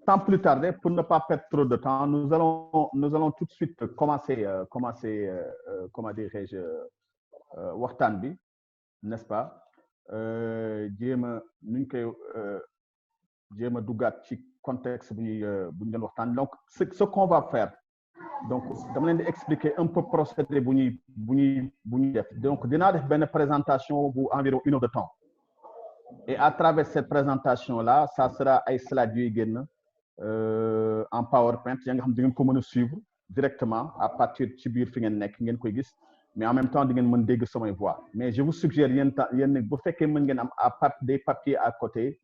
sans plus tarder, pour ne pas perdre trop de temps, nous allons tout de suite commencer, comment dirais-je, waxtaan bi, n'est-ce pas? jéem a nuñ koy jéem a duggaat ci contexte bu ñuy doon waxtaan. Donc ce qu'on va faire, donc dama leen di expliquer un peu procédé bu ñuy def. Donc dinaa def benn présentation bu environ 1 heure de temps. Et à travers cette présentation-là, ça sera ay slides yuy génn en PowerPoint ya nga xam di ngeen ko mën a suivre directement à partir ci biir fi ngeen nekk ngeen koy gis, mais en même temps di ngeen mën dégg samay voix. Mais je vous suggère yéen bu fekkee mën ngeen am à part des papiers à côté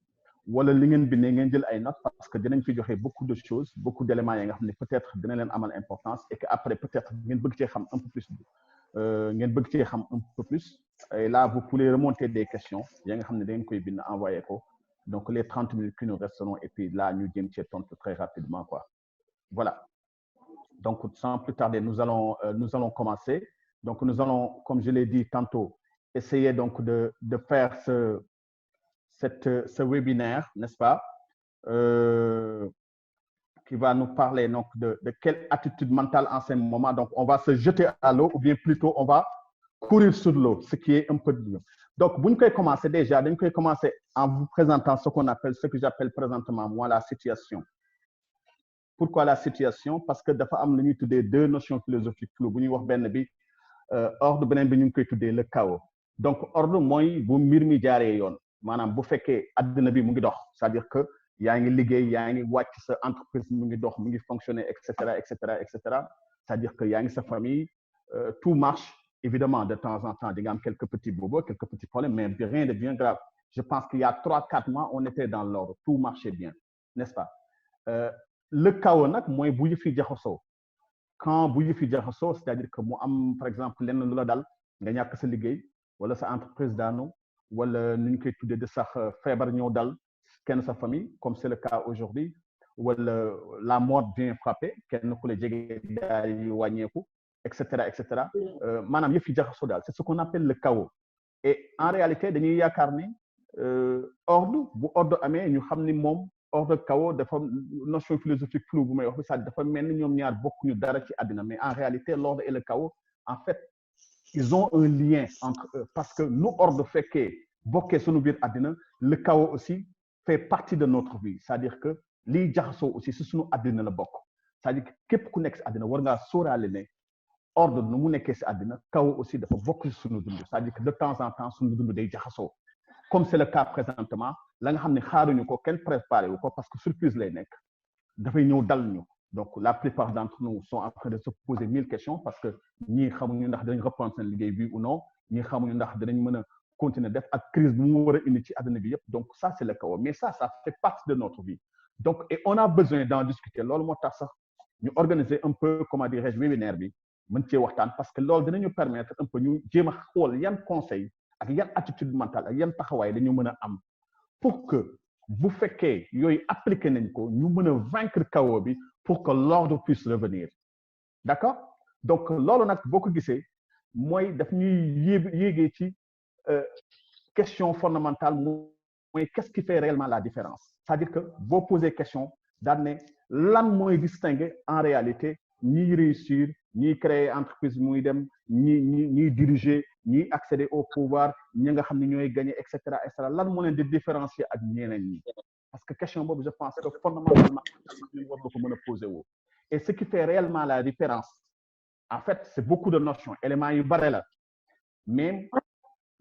wala li ngeen bindee ngeen jël ay notes, parce que dinañ fi joxe beaucoup de choses, beaucoup d'éléments yi nga xam ne peut-être dina leen amal importance et que après peut-être ngeen bëgg cee xam un peu plus ngeen bëgg cee xam un peu plus. Et là vous pouvez remonter des questions ya nga xam ne da ngeen koy bind envoyer ko. Donc les 30 minutes qui nous resteront et puis là ñu jëm cee tontu très rapidement quoi. Voilà. Donc sans plus tarder nous allons commencer. Donc nous allons, comme je l'ai dit tantôt, essayer donc de faire ce webinaire, n'est-ce pas, qui va nous parler donc de quelle attitude mentale en ce moment. Donc on va se jeter à l'eau ou bien plutôt on va courir sur l'eau, ce qui est un peu dur. Donc bu ñu koy commencer déjà dañ koy commencer en vous présentant ce que j'appelle présentement moi la situation. Pourquoi la situation? Parce que dafa am lu ñuy tuddee 2 notions philosophiques floues. Bu ñuy wax benn bi ordre, beneen bi ñu ngi koy tuddee le chaos. Donc ordre mooy bu mbir mi jaaree yoon, maanaam bu fekkee adduna bi mu ngi dox, c'est-à-dire que yaa ngi liggéey, yaa ngi wàcc sa entreprise mu ngi dox, mu ngi fonctionner, et cetera, et cetera, et cetera. C'est-à-dire que yaa ngi sa famille, tout marche. Évidemment, de temps en temps, il y a quelques petits bobos, quelques petits problèmes, mais rien de bien grave. Je pense qu'il y a 3-4 mois, on était dans l'ordre, tout marchait bien, n'est-ce pas? Le chaos nag mooy bu yëf yi jaxasoo. Quand bu yëf yi jaxasoo, c'est-à-dire que mu am par exemple lenn lu la dal nga ñàkk sa liggéey wala sa entreprise daanu wala nu ñu koy tuddee de sax feebar ñëw dal kenn sa famille, comme c'est le cas aujourd'hui, wala la mort vient frapper kenn ku la jege daal di wàññeeku, et cetera, et cetera. Maanaam yëf yi jaxasoo daal, c'est ce qu'on appelle le chaos. Et en réalité dañuy yaakaar ni ordre bu ordre amee ñu xam ni moom ordre chaos dafa notion philosophique floue bu may wax ça dafa mel ni ñoom ñaar bokkuñu dara ci àddina, mais en réalité l'ordre et le chaos en fait ils ont un lien entre eux, parce que nu ordre fekkee bokkee suñu biir àddina, le chaos aussi fait partie de notre vie, c'est-à-dire que liy jaxasoo aussi si suñu àddina la bokk. C'est-à-dire que képp ku nekk si àddina war ngaa sóoraale ne ordre nu mu nekkee si àddina, chaos aussi dafa bokk si suñu dund, c'est-à-dire que de temps en temps suñu dund day jaxasoo. Comme c'est le cas présentement, la nga xam ne xaaruñu ko kenn préparé wu ko parce que surprise lay nekk dafay ñëw dal ñu. Donc la plupart d'entre nous sont en train de se poser 1000 questions parce que ñii xamuñu ndax dinañ reprendre seen liggéey bi ou non, ñii xamuñu ndax dinañ mën a continuer def ak crise bu mu war a indi ci àdduna bi yëpp. Donc ça c'est le chaos, mais ça fait partie de notre vie. Donc et on a besoin d'en discuter. Loolu moo tax sax ñu organiser un peu, comment dirais-je, webinaire bi mën cee waxtaan, parce que loolu dinañu permettre un peu ñu jéem a xool yan conseil ak yan attitude mentale ak yan taxawaay dañu mën a am pour que bu fekkee yooyu appliqué nañ ko ñu mën a vaincre chaos bi pour que l'ordre puisse revenir. D'accord? Donc loolu nag boo ko gisee mooy daf ñuy yéegee ci question fondamentale mooy qu'est-ce qui fait réellement la différence? C'est-à-dire que boo poser question daal ne lan mooy distinguer en réalité ñiy réussir, ñiy créer entreprise muy dem, ñiy diriger, ñiy accéder au pouvoir, ñi nga xam ne ñooy gagner, et cetera, et cetera. Lan moo leen di différencier ak ñeneen ñi? Parce que question boobu je pense que fondamentalement ñu war na ko mën a poser wu. Et ce qui fait réellement la différence, en fait c'est beaucoup de notions, éléments yu bare la, mais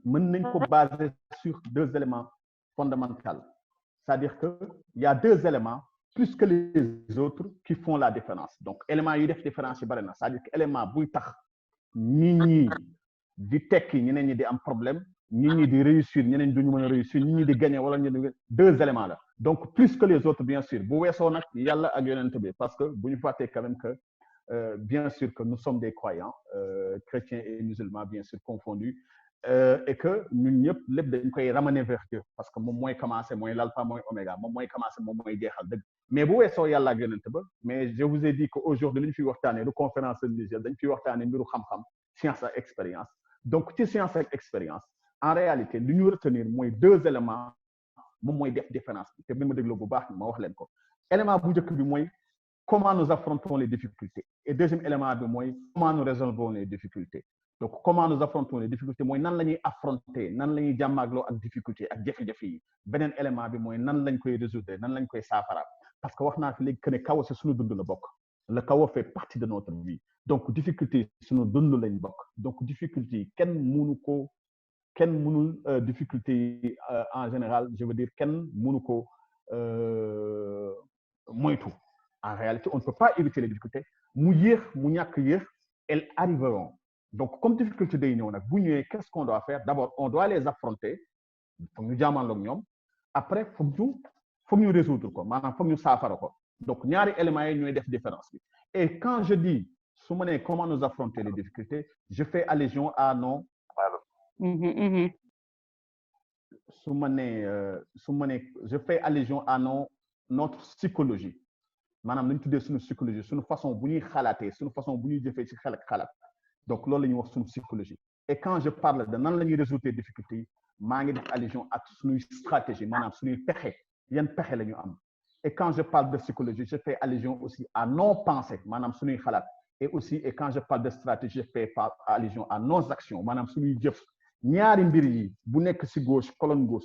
mën nañ ko baser sur 2 éléments fondamentaux. C'est-à-dire que il y a 2 éléments plus que les autres qui font la différence. Donc éléments yu def différence yu bare na, c'est-à-dire que élément buy tax ñi di tekki ñeneen ñi di am problème, ñi di réussir ñeneen duñu mën a réussir, ñi di gagner wala ñu 2 éléments là. Donc plus que les autres bien sûr. Bu weesoo nag yàlla ak yonent bi, parce que bu ñu fàttee quand même que bien sûr que nous sommes des croyants, chrétiens et musulmans bien sûr confondus, et que ñun ñëpp lépp dañ koy ramener vers Dieu, parce que moom mooy commencer, mooy l'alpha, mooy oméga, moom mooy commencer, moom mooy jeexal dëgg. Mais bu weesoo yàlla ak yonent ba, mais je vous ai dit que aujourd'hui dañ fiy waxtaanee du conférence religieuse, dañ fiy waxtaanee mbiru xam-xam, science ak expérience. Donc ci science ak expérience en réalité li ñu retenir mooy 2 éléments moom mooy def différence te bi ma dégloo bu baax ma wax leen ko. élément bu njëkk bi mooy comment nous affrontons les difficultés et deuxième élément bi mooy comment nous résolvons les difficultés. Donc comment nous affrontons les difficultés mooy nan la ñuy affronter nan la ñuy jàmmaagloo ak difficulté ak jafe-jafe yi beneen élément bi mooy nan lañ koy résoudre nan lañ koy saafara parce que wax naa fi léegi que ne kaw si suñu dund la bokk le kaw fait partie de notre vie donc difficulté suñu dund lañ bokk donc difficulté yi kenn mënul difficulté en général je veux dire kenn mënu ko moytu. En réalité, on ne peut pas éviter les difficultés. Mu yéex mu ñàkk yéex, elles arriveront. Donc, comme difficulté day ñëw nag bu ñëwee qu'est-ce qu'on doit faire? D'abord, on doit les affronter. Foog ñu jaamanloog ñoom. Après, foog ñu résoudre ko maanaam foog ñu saafara ko. Donc, ñaari éléments yi ñooy def différence bi. Et quand je dis su ma nee comment nous affronter les difficultés, je fais allusion à nos je fais allusion à notre psychologie. maanaam nañ tuddee suñu psychologie suñu façon bu ñuy xalaatee suñu façon bu ñuy jëfee ci xel ak xalaat donc loolu la ñuy wax suñu psychologie et quand je parle de nan la ñuy résoudre difficultés yi maa ngi def allusion ak suñuy stratégie maanaam suñuy pexe yan pexe la ñu am et quand je parle de psychologie je fais allusion aussi à nos pensées maanaam suñuy xalaat et quand je parle de stratégie je fais allusion à nos actions maanaam suñuy jëf ñaari mbir yi bu nekk ci gauche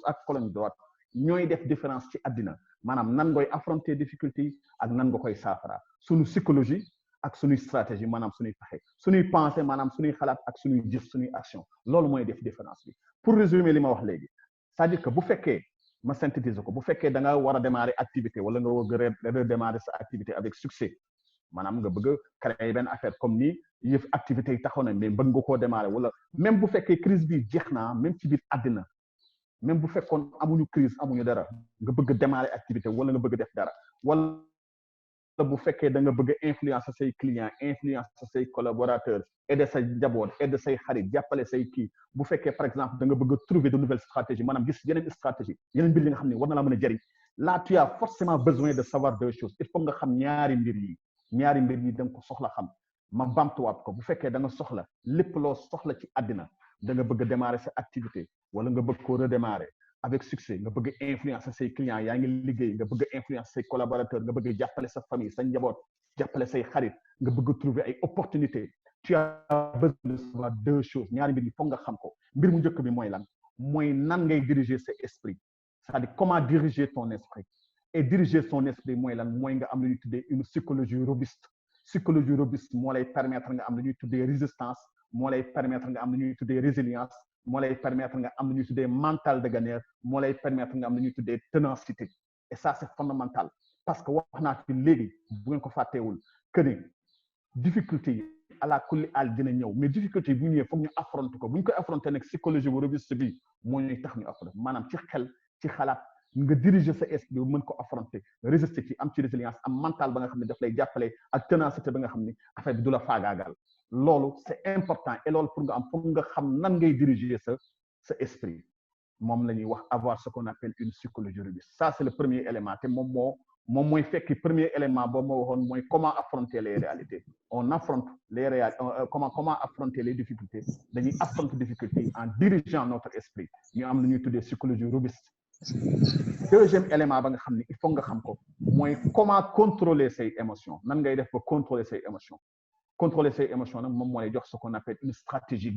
ak colonne droite ñooy def différence ci àddina maanaam nan ngoy affronter difficulté yi ak nan nga koy saafara suñu psychologie ak suñuy stratégie maanaam suñuy pexe suñuy pensée maanaam suñuy xalaat ak suñuy jëf suñuy action loolu mooy def différence bi pour résumer li ma wax léegi c'est-à-dire que bu fekkee ma synthétiser ko bu fekkee da nga war a démarrer activité wala nga war a redémarrer sa activité avec succès maanaam nga bëgg a créer benn affaire comme ni yëf activité yi taxaw na mais bëgg nga koo démarrer wala même bu fekkee crise bi jeex na même ci biir àddina même bu fekkoon amuñu crise amuñu dara nga bëgg a démarrer activité wala nga bëgg a def dara wala bu fekkee da nga bëgg a influencer say clients influencer say collaborateurs aider say njaboot aider say xarit jàppale say kii bu fekkee par exemple da nga bëgg a trouver de nouvelles stratégies maanaam gis yeneen stratégie yeneen mbir yi nga xam ne war na la mën a jëriñ là tu as forcément besoin de savoir deux choses il faut nga xam ñaari mbir yi da nga ko soxla xam ma bamtuwaat ko bu fekkee da nga soxla lépp loo soxla ci àddina da nga bëgg a démarrer sa activité wala nga bëgg ko redémarrer avec succès nga bëgg influencer say clients yaa ngi liggéey nga bëgg influencer say collaborateurs nga bëgg jàppale sa famille sa njaboot jàppale say xarit nga bëgg trouver ay opportunités tu as besoin de savoir deux choses ñaari mbir yi foog nga xam ko mbir mu njëkk bi mooy lan mooy nan ngay diriger sa esprit c'est-à-dire comment diriger ton esprit et diriger son esprit mooy lan mooy nga am lu ñuy tuddee une psychologie robuste moo lay permettre nga am lu ñuy tuddee résistance moo lay permettre nga am lu ñuy tuddee résilience moo lay permettre nga am lu ñuy tuddee mental de gagnant moo lay permettre nga am lu ñuy tuddee ténacité et ça c'est fondamental parce que wax naa fi léegi bu ngeen ko fàtteewul que ne difficulté yi ala kulli al dina ñëw mais difficulté yi bu ñëwee foog ñu affronter ko bu ñu koy affronter nag psychologie bu robuste bi moo ñuy tax ñu affronter maanaam ci xel ci xalaat nga diriger sa esprit mën ko affronter résister ci am ci résilience am mental ba nga xam ne daf lay jàppale ak ténacité ba nga xam ne affaire bi du la faagaagal loolu c'est important et loolu pour nga am foog nga xam nan ngay diriger sa esprit moom la ñuy wax avoir ce qu'on appelle une psychologie robuste ça c'est le premier élément te moom mooy fekki premier élément boobu ma waxoon mooy comment affronter les réalités on affronte les réalités comment affronter les difficultés dañuy affronter difficultés en dirigeant notre esprit ñu am lu ñuy tuddee psychologie robuste deuxième élément ba nga xam ne il faut nga xam ko mooy comment contrôler say émotions nan ngay def ba contrôler say émotions nag moom moo lay jox ce qu'on appelle une stratégie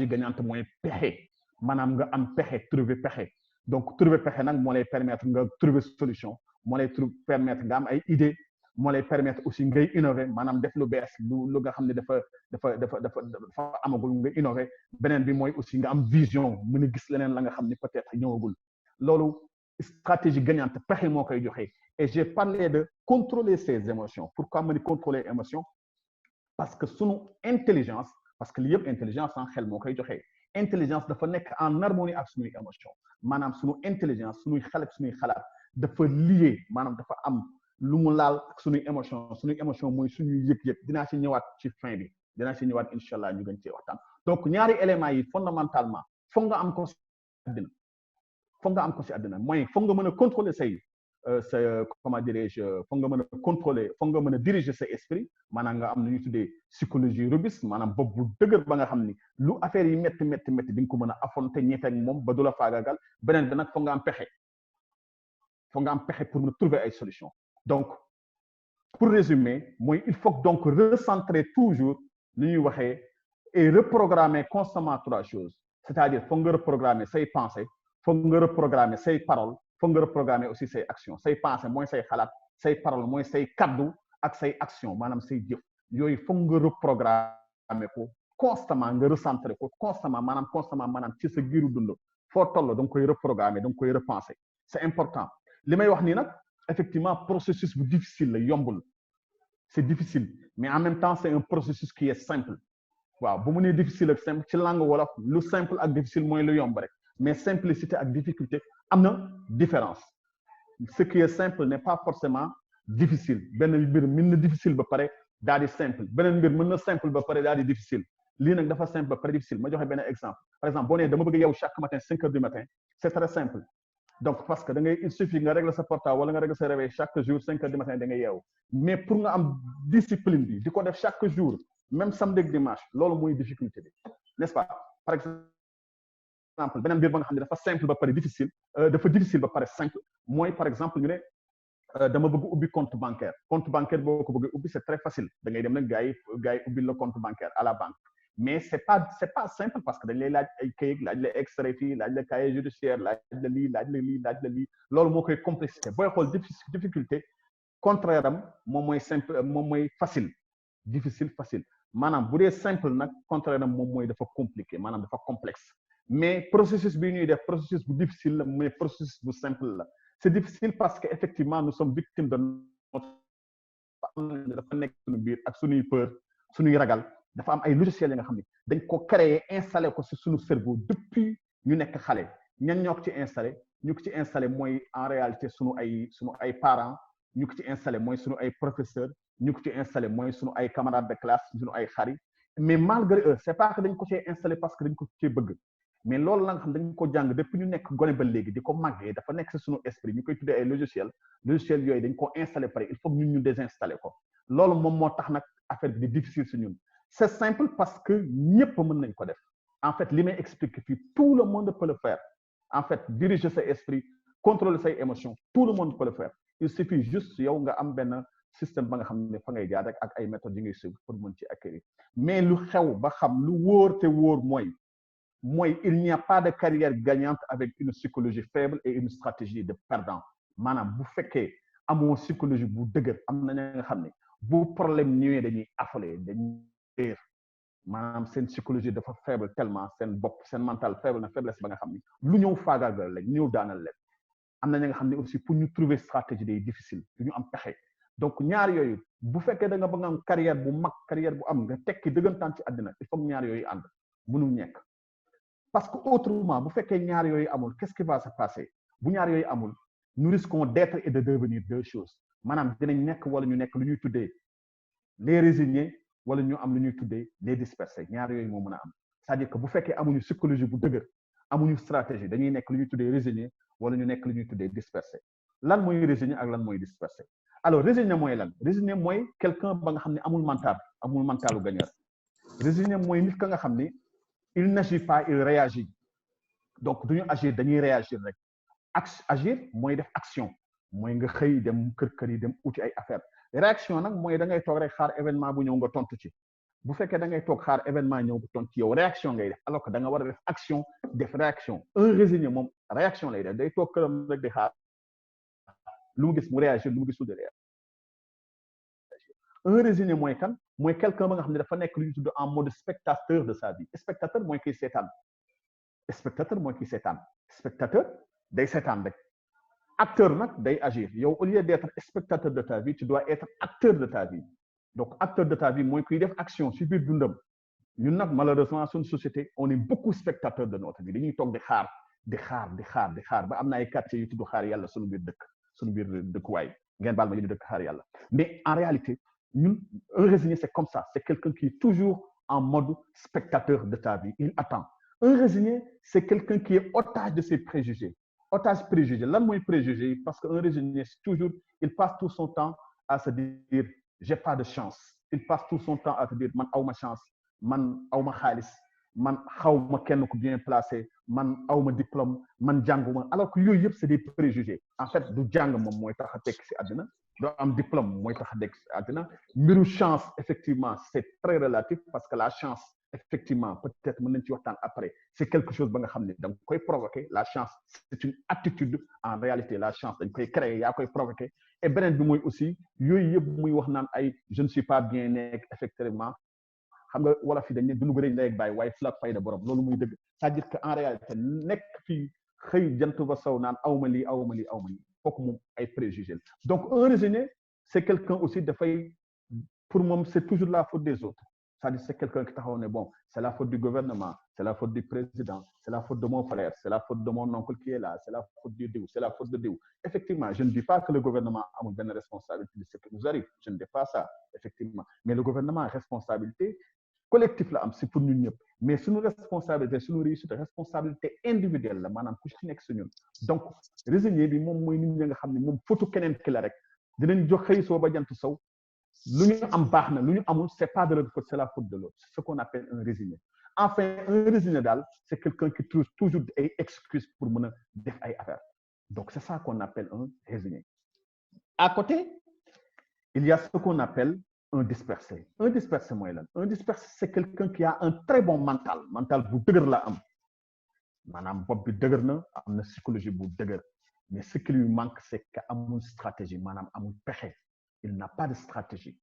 gagnante mooy pexe maanaam nga am pexe trouver pexe donc trouver pexe nag moo lay permettre nga trouver solution moo lay permettre nga am ay idées moo lay permettre aussi ngay innover maanaam def lu bees lu nga xam ne dafa amagul nga innover beneen bi mooy aussi nga am vision mën a gis leneen la nga xam ne peut-être ñëwagul loolu stratégie gagnante pexe moo koy joxe et j'ai parlé de contrôler ses émotions pourquoi ma ni contrôler émotion parce que sunu intelligence parce que li yëpp intelligence en xel moo koy joxe intelligence dafa nekk en harmonie ak sunuy émotion maanaam sunu intelligence sunuy xel ak sunuy xalaat dafa lié maanaam dafa am lu mu laal ak sunuy émotion mooy suñuy yëg-yëg dinaa ci ñëwaat ci fin bi dinaa ci ñëwaat incha allah ñu gën cee waxtaan donc ñaari éléments yi fondamentalement foog nga am ko ci àddina mooy foog nga mën a contrôler comment dirais-je foog nga mën a contrôler foog nga mën a diriger sa esprit maanaam nga am lu ñuy tuddee psychologie robuste maanaam bopp bu dëgër ba nga xam ni lu affaire yi métti di nga ko mën a affronter ñeefeeg moom ba du la faagaagal beneen bi nag foog nga am pexe faut nga am pexe pour me trouver ay solution donc pour résumer mooy il faut donc recentrer toujours li ñuy waxee et reprogrammer constamment trois choses c'est-à-dire faut nga reprogrammer say pensées faut nga reprogrammer say paroles faut nga reprogrammer aussi say actions say pensées mooy say xalaat say paroles mooy say kaddu ak say action maanaam say jëf yooyu faut nga reprogrammer ko constamment nga recentrer ko constamment maanaam ci sa giiru dund foo toll da nga koy reprogrammer da nga koy repenser c'est important li may wax nii nag effectivement processus bu difficile la yombul c'est difficile mais en même temps c'est un processus qui est simple waaw bu mu nee difficile ak simple ci langue wolof lu simple ak difficile mooy lu yomb rek mais simplicité ak difficulté am na différence ce qui est simple n'est pas forcément difficile benn mbir mën na difficile ba pare daal di simple beneen mbir mën na simple ba pare daal di difficile lii nag dafa simple ba pare difficile ma joxe benn exemple par exemple boo nee dama bëgg yow chaque matin 5 heures du matin c'est très simple donc parce que da ngay il suffit nga régler sa portable wala nga régler sa réveil chaque jour 5 heures du matin da ngay yeewu mais pour nga am discipline bi di ko def chaque jour même samedi ak dimanche loolu mooy difficulté bi n'est-ce pas par exemple beneen mbir ba nga xam ne dafa simple ba pare difficile dafa difficile ba pare simple mooy par exemple ñu ne dama bëgg ubbi compte bancaire boo ko bëgg ubbi c'est très facile da ngay dem nag gars yi ubbi le compte bancaire à la banque mais c'est pas simple parce que dañ lay laaj ay kayit laaj la extrait fii laaj la cahier judiciaire laaj la lii loolu moo koy complexité booy xool difficulté contraire am moom mooy simple moom mooy facile difficile facile maanaam bu dee simple nag contraire am moom mooy dafa compliqué maanaam dafa complexe mais processus bi ñuy def processus bu difficile la mais processus bu simple la c'est difficile parce que effectivement nous sommes victimes de notre dafa nekk suñu biir ak suñuy peur suñuy ragal dafa am ay logiciels yi nga xam ne dañ ko créer installé ko ci suñu cerveau depuis ñu nekk xale ñan ñoo ko ci installé ñu ko ci installé mooy en réalité suñu ay parents ñu ko ci installé mooy suñu ay professeurs ñu ko ci installé mooy suñu ay camarades de classe suñu ay xarit mais malgré eux c'est pas que dañ ko cee installé parce que dañ ko cee bëgg mais loolu la nga xam dañ ko jàng depuis ñu nekk gone ba léegi di ko màggee dafa nekk ci suñu esprit ñu koy tuddee ay logiciels yooyu dañ ko installé pare il faut ñun ñu désinstaller ko loolu moom moo tax nag affaire bi di difficile ci ñun c'est simple parce que ñëpp mën nañ ko def en fait li may expliquer fii tout le monde peut le faire en fait diriger sa esprit contrôler say émotions tout le monde peut le faire il suffit juste yow nga am benn système ba nga xam ne fa ngay jaar rek ak ay méthodes yi ngay suivre pour mën ci acquérir mais lu xew ba xam lu wóor te wóor mooy il n'y a pas de carrière gagnante avec une psychologie faible et une stratégie de perdant maanaam bu fekkee amoo psychologie bu dëgër am na ña nga xam ne bu problème ñëwee dañuy affolé dañuy réer maanaam seen psychologie dafa faible tellement seen bopp seen mental faible na faiblesse ba nga xam ne lu ñëw faagaagal leen ñëw daanal leen am na ña nga xam ne aussi pour ñu trouver stratégie day difficile du ñu am pexe donc ñaar yooyu bu fekkee da nga bëgg am carrière bu mag carrière bu am nga tekki dëggantaan ci àddina il faut ñaar yooyu ànd mënul ñekk parce que autrement bu fekkee ñaar yooyu amul qu'est-ce qui va se passer bu ñaar yooyu amul nous risquons d'être et de devenir deux choses maanaam dinañ nekk wala ñu nekk lu ñuy tuddee les résignés wala ñu am lu ñuy tuddee les dispersés ñaar yooyu moo mën a am c'est-à-dire que bu fekkee amuñu psychologie bu dëgër amuñu stratégie dañuy nekk lu ñuy tuddee résigné wala ñu nekk lu ñuy tuddee dispersé lan mooy résigné ak lan mooy dispersé alors résigné mooy lan résigné mooy quelqu'un ba nga xam ne amul mentalu gagneur résigné mooy nit ka nga xam ne il n'agit pas il réagit donc duñu agir dañuy réagir rek agir mooy def action mooy nga xëy dem kër yi dem uti ay affaire réaction nag mooy da ngay toog rek xaar événement bu ñëw nga tontu ci bu fekkee da ngay toog xaar événement ñëw nga tontu ci yow réaction ngay def alors que da nga war a def action def réaction un résigné moom réaction lay def day toog këram rek di xaar lu mu gis mu réagir lu mu gisul de réagir un résigné mooy kan mooy quelqu'un ba nga xam ne dafa nekk lu ñu tudd en mode spectateur de sa vie spectateur mooy kiy seetaan spectateur day seetaan rek acteur nag day agir yow au lieu d'être spectateur de ta vie tu dois être acteur de ta vie donc acteur de ta vie mooy kuy def action ci biir dundam ñun nag malheureusement suñu société on est beaucoup spectateur de notre vie dañuy toog di xaar ba am na ay quartiers yu tudd xaar yàlla suñu biir dëkkuwaay ngeen baal ma ñu dëkk xaar yàlla mais en réalité ñun un résigné c'est comme ça c'est quelqu'un qui est toujours en mode spectateur de ta vie il attend un résigné c'est quelqu'un qui est otage de ses préjugés lan mooy préjugé parce que un résigné toujours il passe tout son temps à se dire j'ai pas de chance il passe tout son temps à se dire man awma chance man awma xaalis man xawma kenn ku bien placé man awma diplôme man jànguma alors que yooyu yëpp c'est des préjugés en fait du jàng moom mooy tax a tekk si àddina doo am diplôme mooy tax a tekk si àddina mbiru chance effectivement c'est très relatif parce que la chance effectivement peut-être mën nañ ci waxtaan après c'est quelque chose ba nga xam ne da nga koy provoquer la chance c'est une attitude en réalité la chance dañ koy créer yaa koy provoquer et beneen bi mooy aussi yooyu yëpp muy wax naan ay je ne suis pas bien nekk effectivement xam nga wala fi dañ ne dunu gërëñ lay bàyyi waaye flag fayda borom loolu muy dëgg c'est-à-dire que en réalité nekk fii xëy jant ba saw naan awma lii awma lii awma lii kooku moom ay préjugés donc un raisonné c'est quelqu'un aussi dafay pour moom c'est toujours la faute des autres c'est-à-dire c'est quelqu'un qui taxaw ne bon c'est la faute du gouvernement c'est la faute du président c'est la faute de mon frère c'est la faute de mon oncle qui est là c'est la faute du diw c'est la faute de diw effectivement je ne dis pas que le gouvernement amul benn responsabilité de ce qui nous arrive je ne dis pas ça effectivement mais le gouvernement a responsabilité collectif la am c'est pour ñun ñëpp mais suñu responsabilité suñu réussite responsabilité individuelle la maanaam ku ci nekk si ñun donc résilier bi moom mooy nit ñi nga xam ne moom fotu keneen ki la rek dinañ jox xëy soo ba jant sow lu ñu am baax na lu ñu amul c'est pas de leur faute c'est la faute de l'autre c'est ce qu'on appelle un résigné enfin un résigné daal c'est quelqu'un qui trouve toujours ay excuses pour mën a def ay affaires donc c'est ça qu'on appelle un résigné à côté il y a ce qu'on appelle un dispersé mooy lan un dispersé c'est quelqu'un qui a un très bon mental bu dëgër la am maanaam bopp bi dëgër na am na psychologie bu dëgër mais ce qui lui manque c'est que amul stratégie maanaam amul pexe il n'a pas de stratégie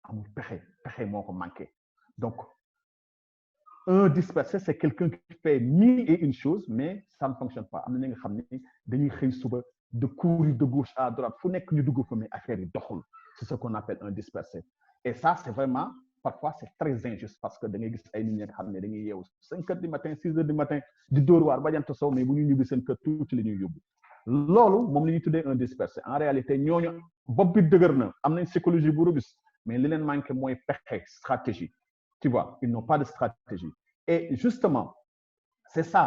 amul pexe moo ko manqué donc un dispersé c'est quelqu'un qui fait mille et une choses mais ça ne fonctionne pas am na ñi nga xam ne dañuy xëy suba de courir de gauche à droite fu nekk ñu dugg fa mais affaire yi doxul c'est ce qu'on appelle un dispersé et ça c'est vraiment parfois c'est très injuste parce que da ngay gis ay nit ñi nga xam ne dañuy yeewu 5 heures du matin 6 heures du matin di dóor waar ba jant sow mais bu ñu ñibbi seen kër tuuti la ñuy yóbbu loolu moom la ñuy tuddee un dispersé en réalité ñooñu bopp bi dëgër na am nañ psychologie bu robuste mais li leen manqué mooy pexe stratégie tu vois ils n'ont pas de stratégie et justement c'est ça